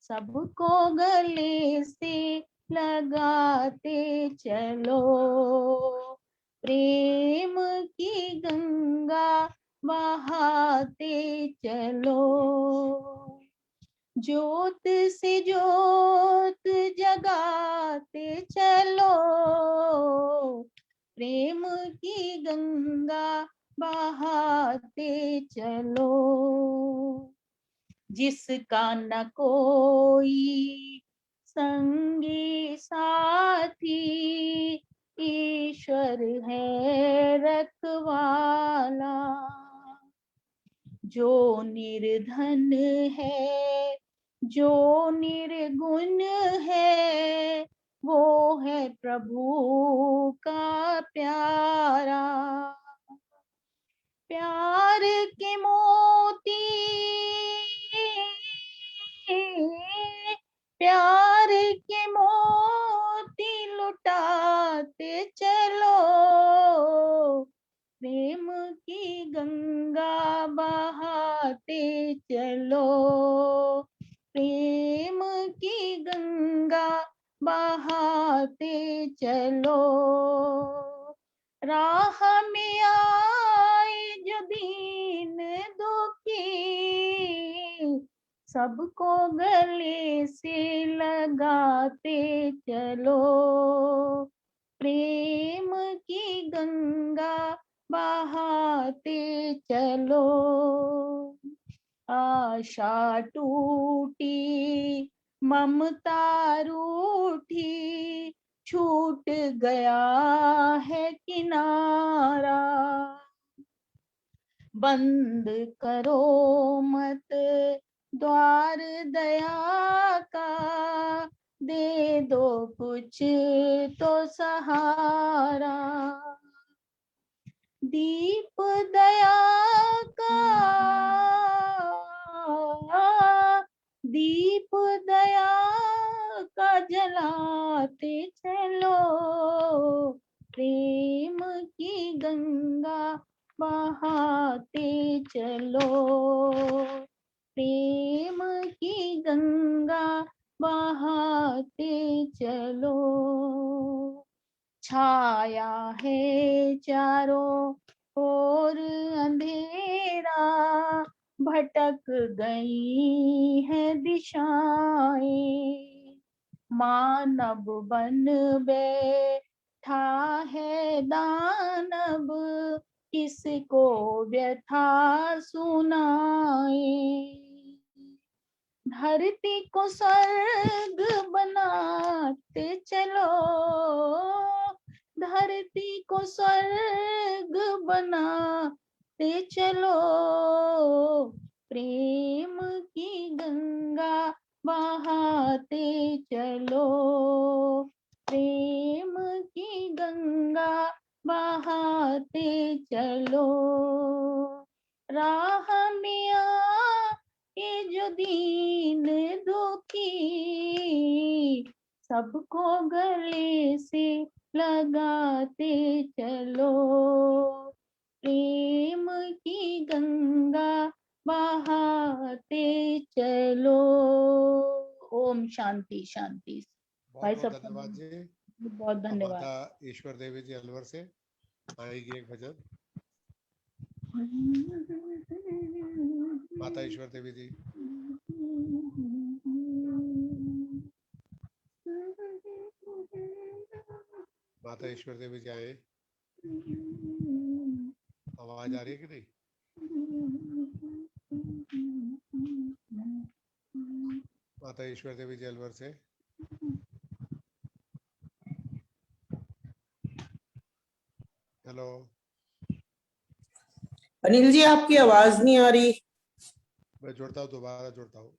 सबको गले से लगाते चलो। प्रेम की गंगा बहाते चलो। ज्योत से ज्योत जगाते चलो, प्रेम की गंगा बहाते चलो। जिसका न कोई संगी साथी, ईश्वर है रखवाला। जो निर्धन है, जो निर्गुण है, वो है प्रभु का प्यारा। प्यार के मोती, प्यार के मोती लुटाते चलो। प्रेम की गंगा बहाते चलो। प्रेम की गंगा बहाते चलो। राह में आए जो दीन दुखी, सबको गले से लगाते चलो। प्रेम की गंगा बहाते चलो। आशा टूटी, ममता रूठी, छूट गया है किनारा। बंद करो मत द्वार दया का, दे दो कुछ तो सहारा। दीप दया का, दीप दया का जलाते चलो। प्रेम की गंगा बहाते चलो। प्रेम की गंगा बहाते चलो। छाया है चारों ओर अंधेरा, भटक गई है दिशाएं। मानव बन बैठा है दानव, किसको व्यथा सुनाए। धरती को स्वर्ग बनाते चलो, धरती को स्वर्ग बनाते चलो। प्रेम की गंगा बहाते चलो। प्रेम की गंगा बहाते चलो। राह में आए जो दीन दुखी, सबको गले से लगाते चलो। प्रेम शांति शांति। बहुत भाई बहुत सब धन्यवाद जी। बहुत अब धन्यवाद। माता ईश्वर देवी जी अलवर से आएगी एक भजन। माता ईश्वर देवी जी। माता ईश्वर देवी जी आए। आवाज आ रही है कि नहीं? माता ईश्वर देवी जी अलवर से। हेलो अनिल जी, आपकी आवाज नहीं आ रही। मैं जोड़ता हूँ, दोबारा जोड़ता हूँ।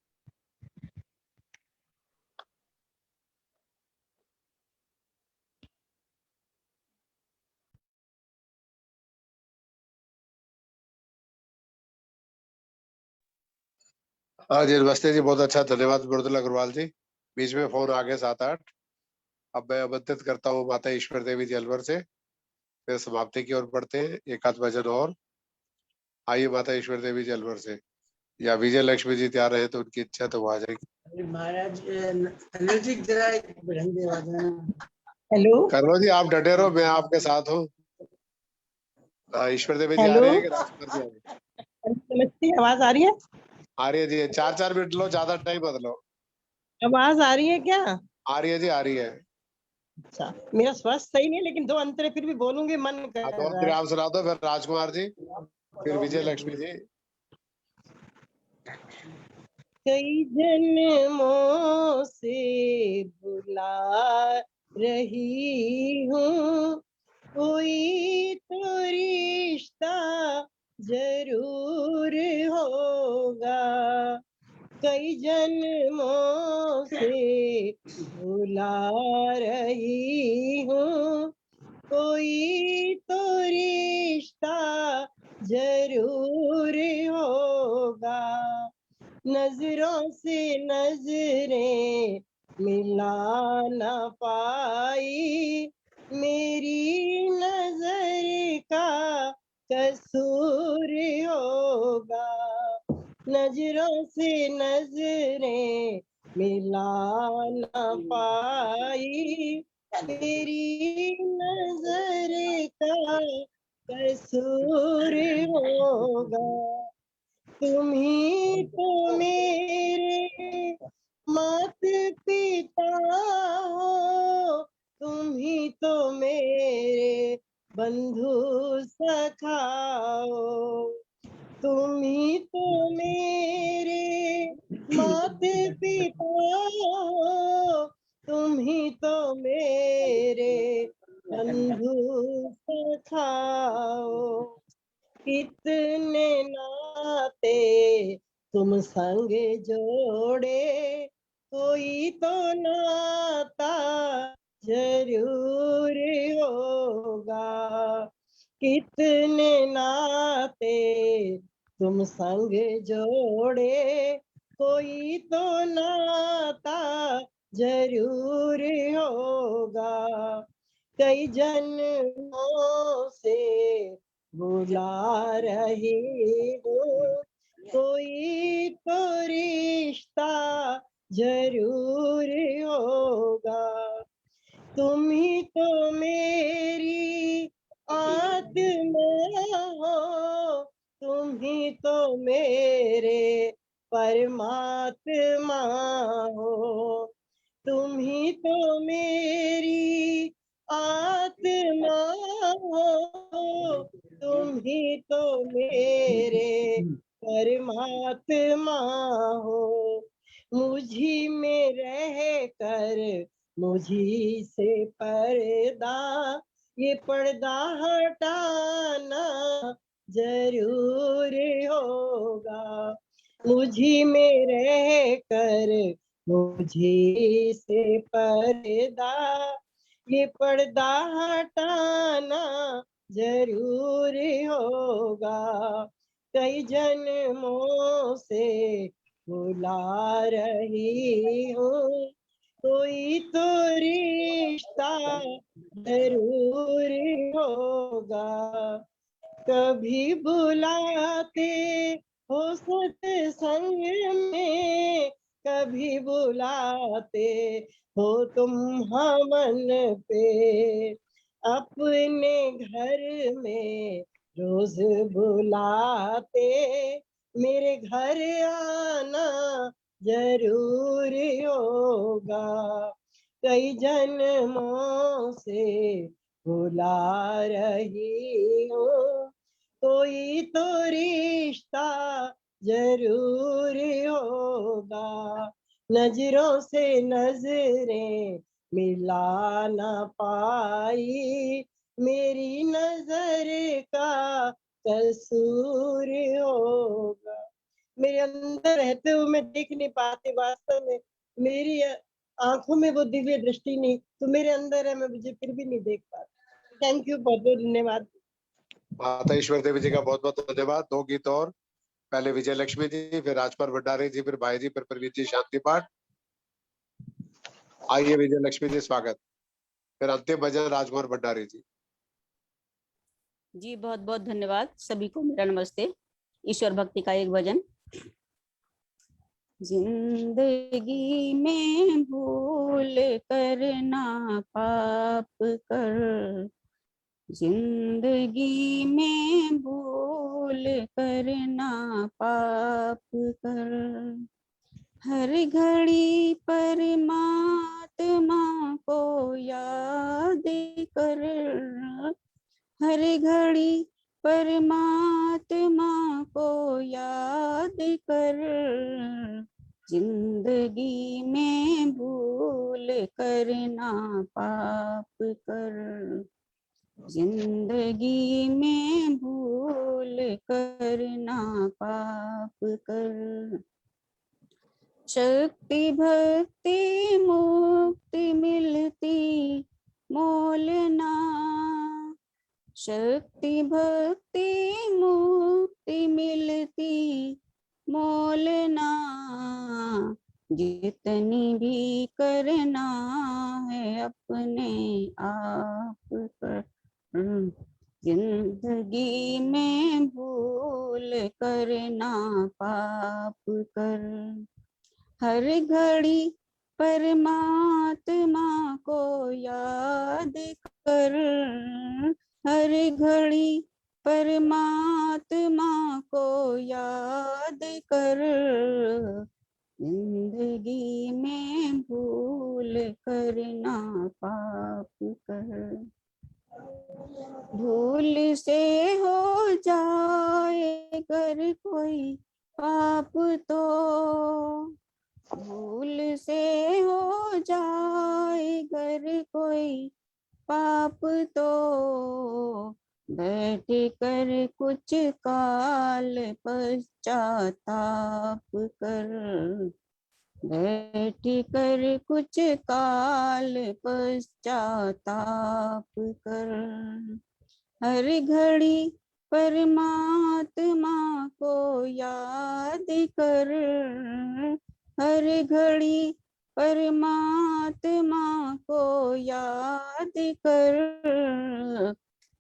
हाँ जी नमस्ते जी, बहुत अच्छा, धन्यवाद मृदुल अग्रवाल जी। बीच में फोन आ गए 7-8। अब मैं आमंत्रित करता हूँ माता ईश्वर देवी जी अलवर से। फिर समाप्ति की ओर बढ़ते हैं, एक आध भजन और। आइए माता ईश्वर देवी जी अलवर से, या विजय लक्ष्मी जी तैयार रहे तो उनकी इच्छा तो वो आ जाएगी। महाराज अनिल जी जरा भजन दे देना। हेलो कर लो जी, आप डटे रहो, मैं आपके साथ हूँ। हाँ ईश्वर देवी जी आ हेलो रहे हैं कि राजकुमार जी आ रहे हैं? नमस्ते, आवाज आ रही है? आ रही है जी। 4-4 मिनट लो, ज्यादा टाइम मत लो। आवाज आ रही है क्या? आ रही है जी, आ रही है। अच्छा, मेरा स्वास्थ्य सही नहीं, लेकिन 2 अंतरे फिर भी बोलूंगी, मन कर हाँ, रहा है। आप सुना दो, फिर राजकुमार जी, फिर विजय लक्ष्मी जी। कई जन्मों से बुला रही हूँ, कोई तो रिश्ता जरूर होगा। कई जन्मों से बुला रही हूँ, कोई तो रिश्ता जरूर होगा। नजरों से नजरें मिला ना पाई, मेरी नजर का कसूर होगा। नजरों से नजरें मिला ना पाई, मेरी नजर का कसूर होगा। तुम ही तो मेरे मात पिता हो, तुम ही तो मेरे बंधु सखा हो। तुम ही तो मेरे मात पिता हो, तुम ही तो मेरे बंधु सखा हो। कितने नाते तुम संग जोड़े, कोई तो नाता जरूर होगा। कितने नाते तुम संग जोड़े, कोई तो नाता जरूर होगा। कई जन्मों से बुला रही हूँ, कोई तो रिश्ता जरूर होगा। तुम ही तो मेरी आत्मा हो, तुम ही तो मेरे परमात्मा हो। तुम ही तो मेरी आत्मा हो, तुम ही तो मेरे परमात्मा हो। मुझी में रह कर मुझी से पर्दा, ये पर्दा हटाना जरूर होगा। मुझी में रह कर मुझे से पर्दा, ये पर्दा हटाना जरूर होगा। कई जन्मों से बुला रही हूँ, कोई तो रिश्ता जरूर होगा। कभी बुलाते हो सत्संग में, कभी बुलाते हो तुम हमन पे, अपने घर में रोज बुलाते, मेरे घर आना जरूर होगा, कई जन्मों से बुला रही हो, कोई तो रिश्ता जरूर होगा, नजरों से नजरें मिला ना पाई, मेरी नजर का कसूर होगा। मेरे अंदर रहते हुए मैं देख नहीं पाती, वास्तव में मेरी आंखों में वो दिव्य दृष्टि नहीं, तो मेरे अंदर है, मैं मुझे फिर भी नहीं देख पाती। थैंक यू, बहुत बहुत धन्यवाद। माता ईश्वर देवी जी का बहुत बहुत धन्यवाद। 2 गीत और, पहले विजय लक्ष्मी जी, फिर राजपाल भंडारी जी, फिर भाई जी, फिर प्रवीण जी शांति पाठ। आइए विजय लक्ष्मी जी, स्वागत। फिर अंतिम भजन राजकुमार भंडारी जी। जी बहुत बहुत धन्यवाद सभी को, मेरा नमस्ते। ईश्वर भक्ति का एक भजन। जिंदगी में भूल करना पाप कर, जिंदगी में भूल करना पाप कर, हर घड़ी परमात्मा को याद कर, हर घड़ी परमात्मा को याद कर, जिंदगी में भूल करना पाप कर, जिंदगी में भूल करना पाप कर, शक्ति भक्ति मुक्ति मिलती मोल ना, शक्ति भक्ति मुक्ति मिलती मोल ना, जितनी भी करना है अपने आप कर, जिंदगी में भूल करना पाप कर, हर घड़ी परमात्मा को याद कर, हर घड़ी परमात्मा को याद कर, जिंदगी में भूल करना पाप कर, भूल से हो जाए कर कोई पाप तो, भूल से हो जाए घर कोई पाप तो, बैठ कर कुछ काल पश्चाताप कर, बैठ कर कुछ काल पश्चाताप कर, हर घड़ी परमात्मा को याद कर, हर घड़ी परमात्मा को याद कर,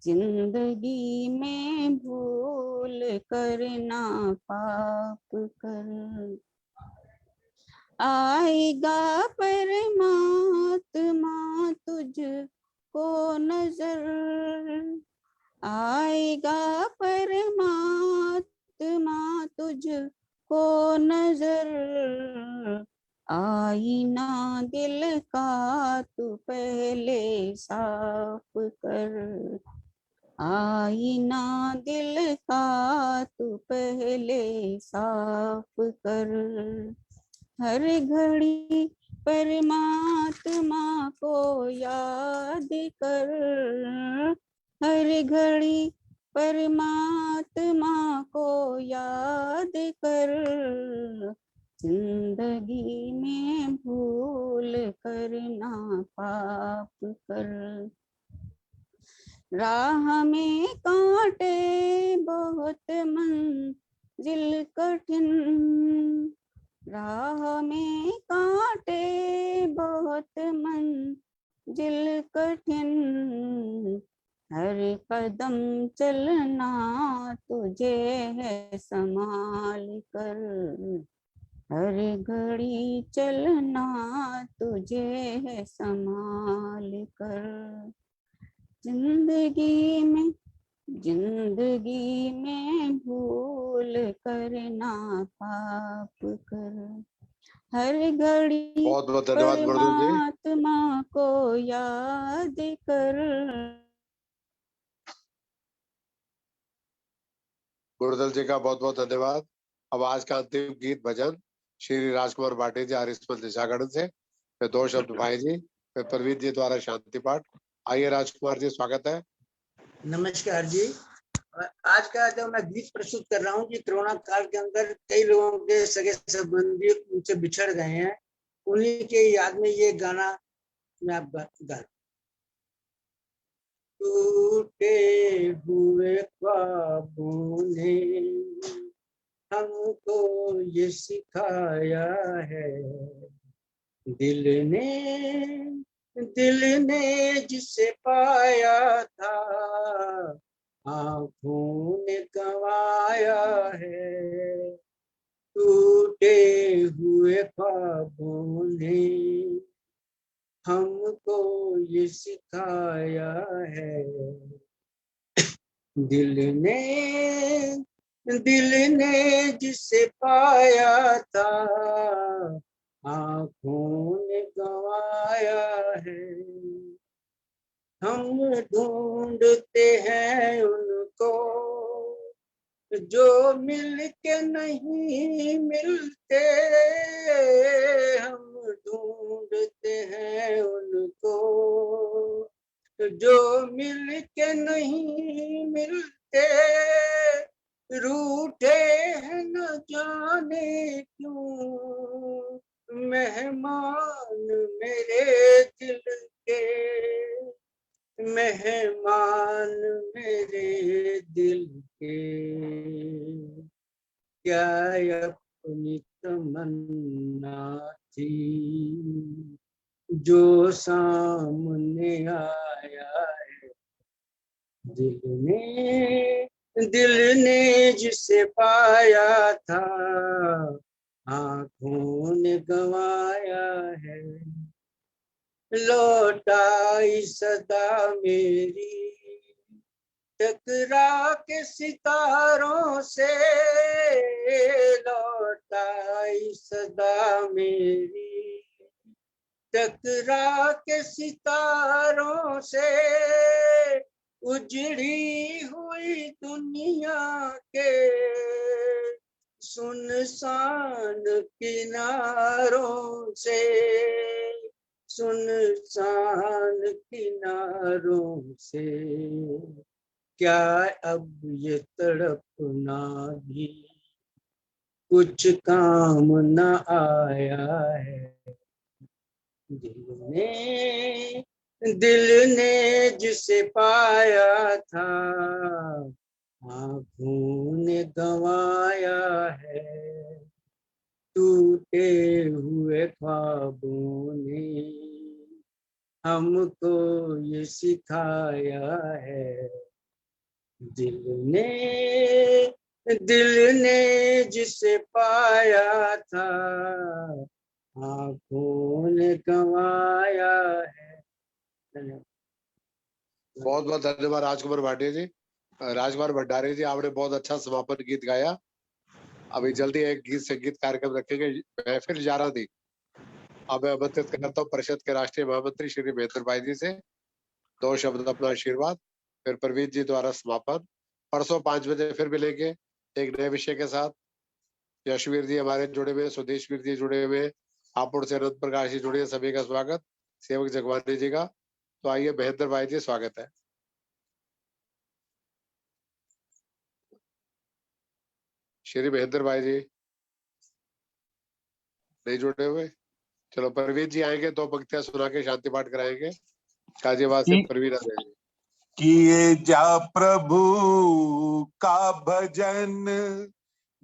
जिंदगी में भूल करना पाप कर, आएगा परमात्मा तुझको नजर, आएगा परमात्मा तुझको नजर, आईना दिल का तू पहले साफ कर, आईना दिल का तू पहले साफ कर, हर घड़ी परमात्मा को याद कर, हर घड़ी परमात्मा को याद कर, जिंदगी में भूल करना पाप कर, राह में कांटे बहुत मंजिल कठिन, राह में कांटे बहुत मंजिल कठिन, हर कदम चलना तुझे है संभाल कर, हर घड़ी चलना तुझे है संभाल कर, जिंदगी में भूल करना पाप कर, हर घड़ी बहुत बहुत धन्यवाद गुरुदेव जी। परमात्मा को याद कर। गुरुदल जी का बहुत बहुत धन्यवाद। अब आज का अंतिम गीत भजन श्री राजकुमार भाटी जी आरिसमल दिशागढ़ से, फिर 2 शब्द भाई जी, फिर प्रवीण जी द्वारा शांति पाठ। आइए राजकुमार जी, स्वागत है। नमस्कार जी। आज का जो मैं गीत प्रस्तुत कर रहा हूँ कि कोरोना काल के अंदर कई लोगों के सगे संबंधी उनसे बिछड़ गए हैं, उन्हीं के याद में ये गाना मैं आप गा। टूटे हुए ख्वाबों ने हमको ये सिखाया है, दिल ने जिसे पाया था आँखों ने गंवाया है। टूटे हुए ख्वाबों ने हमको ये सिखाया है, दिल ने जिसे पाया था आँखों ने गंवाया है। हम ढूंढते हैं उनको जो मिल के नहीं मिलते, हम ढूंढते हैं उनको जो मिल के नहीं मिलते, रूठे हैं न जाने क्यों मेहमान मेरे दिल के, मेहमान मेरे दिल के। क्या अपनी तमन्ना थी जो सामने आया है, दिल ने जिसे पाया था आँखों ने गंवाया है। लौटाई सदा मेरी टकरा के सितारों से, लौटाई सदा मेरी टकरा के सितारों से, उजड़ी हुई दुनिया के सुनसान किनारों से, सुनसान किनारों से। क्या अब ये तड़पना भी कुछ काम न आया है, दिल ने जिसे पाया था आँखों ने गंवाया है। टूटे हुए ख्वाबों ने हमको ये सिखाया है, दिल ने जिसे पाया था आँखों ने गंवाया है। बहुत बहुत धन्यवाद राजकुमार भाटी जी। राजकुमार भंडारी जी, आपने बहुत अच्छा समापन गीत गाया। अभी जल्दी एक गीत संगीत कार्यक्रम रखेंगे, महफिल जारा दी। अब मैं आमंत्रित करता हूँ परिषद के राष्ट्रीय महामंत्री श्री महेंद्र भाई जी से 2 शब्द अपना आशीर्वाद, फिर प्रवीण जी द्वारा समापन। परसों 5 बजे फिर मिलेंगे एक नए विषय के साथ। यशवीर जी हमारे जुड़े हुए, सुदेशवीर जी जुड़े हुए, हापुड़ से अनंत प्रकाश जी जुड़े, सभी का स्वागत, सेवक जगवानी जी का। तो आइए महेंद्र भाई जी, स्वागत है। श्री महेंद्र भाई जी नहीं जुड़े हुए। चलो प्रवीण जी आएंगे, 2 पंक्तियां सुना के शांति पाठ कराएंगे। गाजियाबाद से प्रवीण आ जाएंगे। किए जा प्रभु का भजन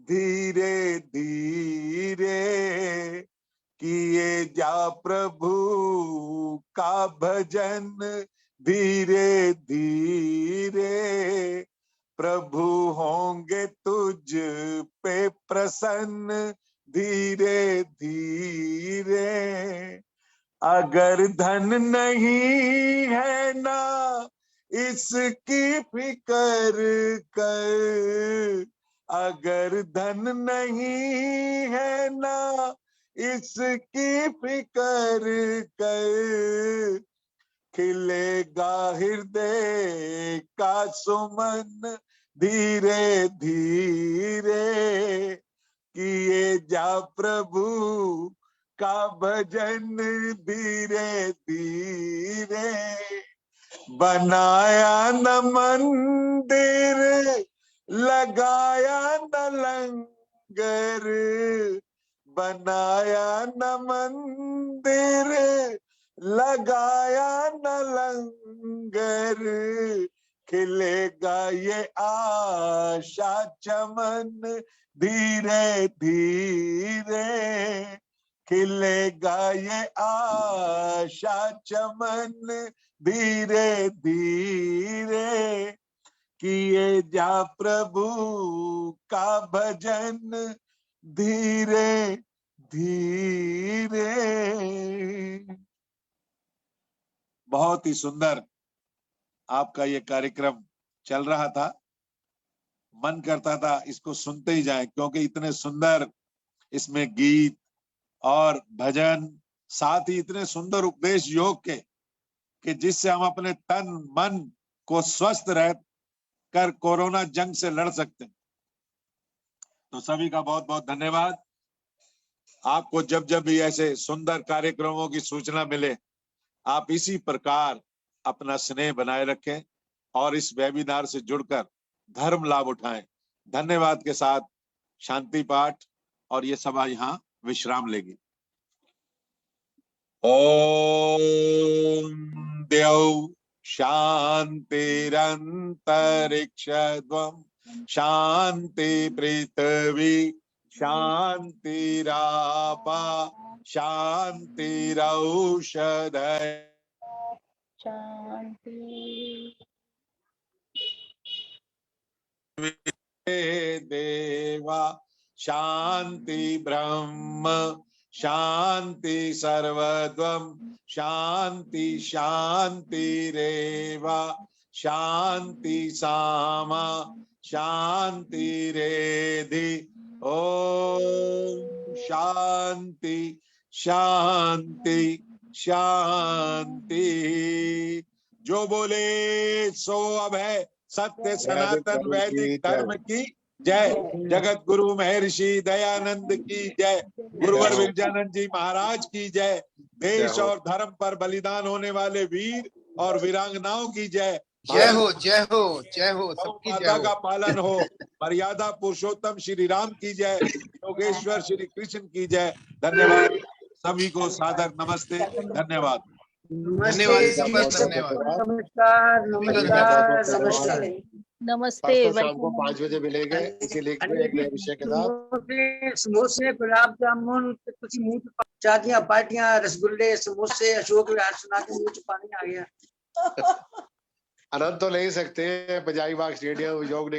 धीरे धीरे, किए जा प्रभु का भजन धीरे धीरे, प्रभु होंगे तुझ पे प्रसन्न धीरे धीरे। अगर धन नहीं है ना इसकी फिक्र कर, अगर धन नहीं है ना इसकी फिक्र कर, खिलेगा हृदय का सुमन धीरे धीरे। किए जा प्रभु का भजन धीरे धीरे। बनाया न मंदिर लगाया न लंगर, बनाया न मंदिर लगाया न लंगर, खिलेगा ये आशा चमन धीरे धीरे। खिलेगा ये आशा चमन धीरे धीरे। किए जा प्रभु का भजन धीरे धीरे। बहुत ही सुंदर आपका ये कार्यक्रम चल रहा था। मन करता था इसको सुनते ही जाएं, क्योंकि इतने सुंदर इसमें गीत और भजन, साथ ही इतने सुंदर उपदेश योग के कि जिससे हम अपने तन मन को स्वस्थ रह कर कोरोना जंग से लड़ सकते हैं। तो सभी का बहुत बहुत धन्यवाद। आपको जब जब भी ऐसे सुंदर कार्यक्रमों की सूचना मिले, आप इसी प्रकार अपना स्नेह बनाए रखें और इस वेबिनार से जुड़कर धर्म लाभ उठाएं। धन्यवाद के साथ शांति पाठ और ये सभा यहाँ विश्राम लेगी। ओम द्यौ शांतिरंतरिक्षध्वं शांति पृथ्वी शांतिरापा शांतिरौषधय शांति। देवा शांति ब्रह्म शांति सर्वद्वं शांति शांतिरेवा शांति सामा शांतिरेधि। ओम शांति शांति शांति। जो बोले सो अब है। सत्य सनातन वैदिक धर्म की जय। जगत गुरु महर्षि दयानंद की जय। गुरुवर विरजानंद जी महाराज की जय। देश और धर्म पर बलिदान होने वाले वीर और वीरांगनाओं की जय। जय हो जय हो जय हो। सबकी जय माता हो। का पालन हो। मर्यादा पुरुषोत्तम श्री राम की जय। योगेश्वर श्री कृष्ण की जय। धन्यवाद सभी को सादर नमस्ते। धन्यवाद। धन्यवाद धन्यवाद। नमस्कार नमस्कार नमस्कार। नमस्ते। शाम को 5 बजे मिलेंगे इसी लेख में एक नए विषय के साथ। समोसे गुलाब जामुन कुछ मुंह चाटियां पार्टियां रसगुल्ले समोसे अशोक विहार सुना के मुंह पानी आ गया। आनंद तो ले ही सकते हैं। बजाई बाग स्टेडियम योग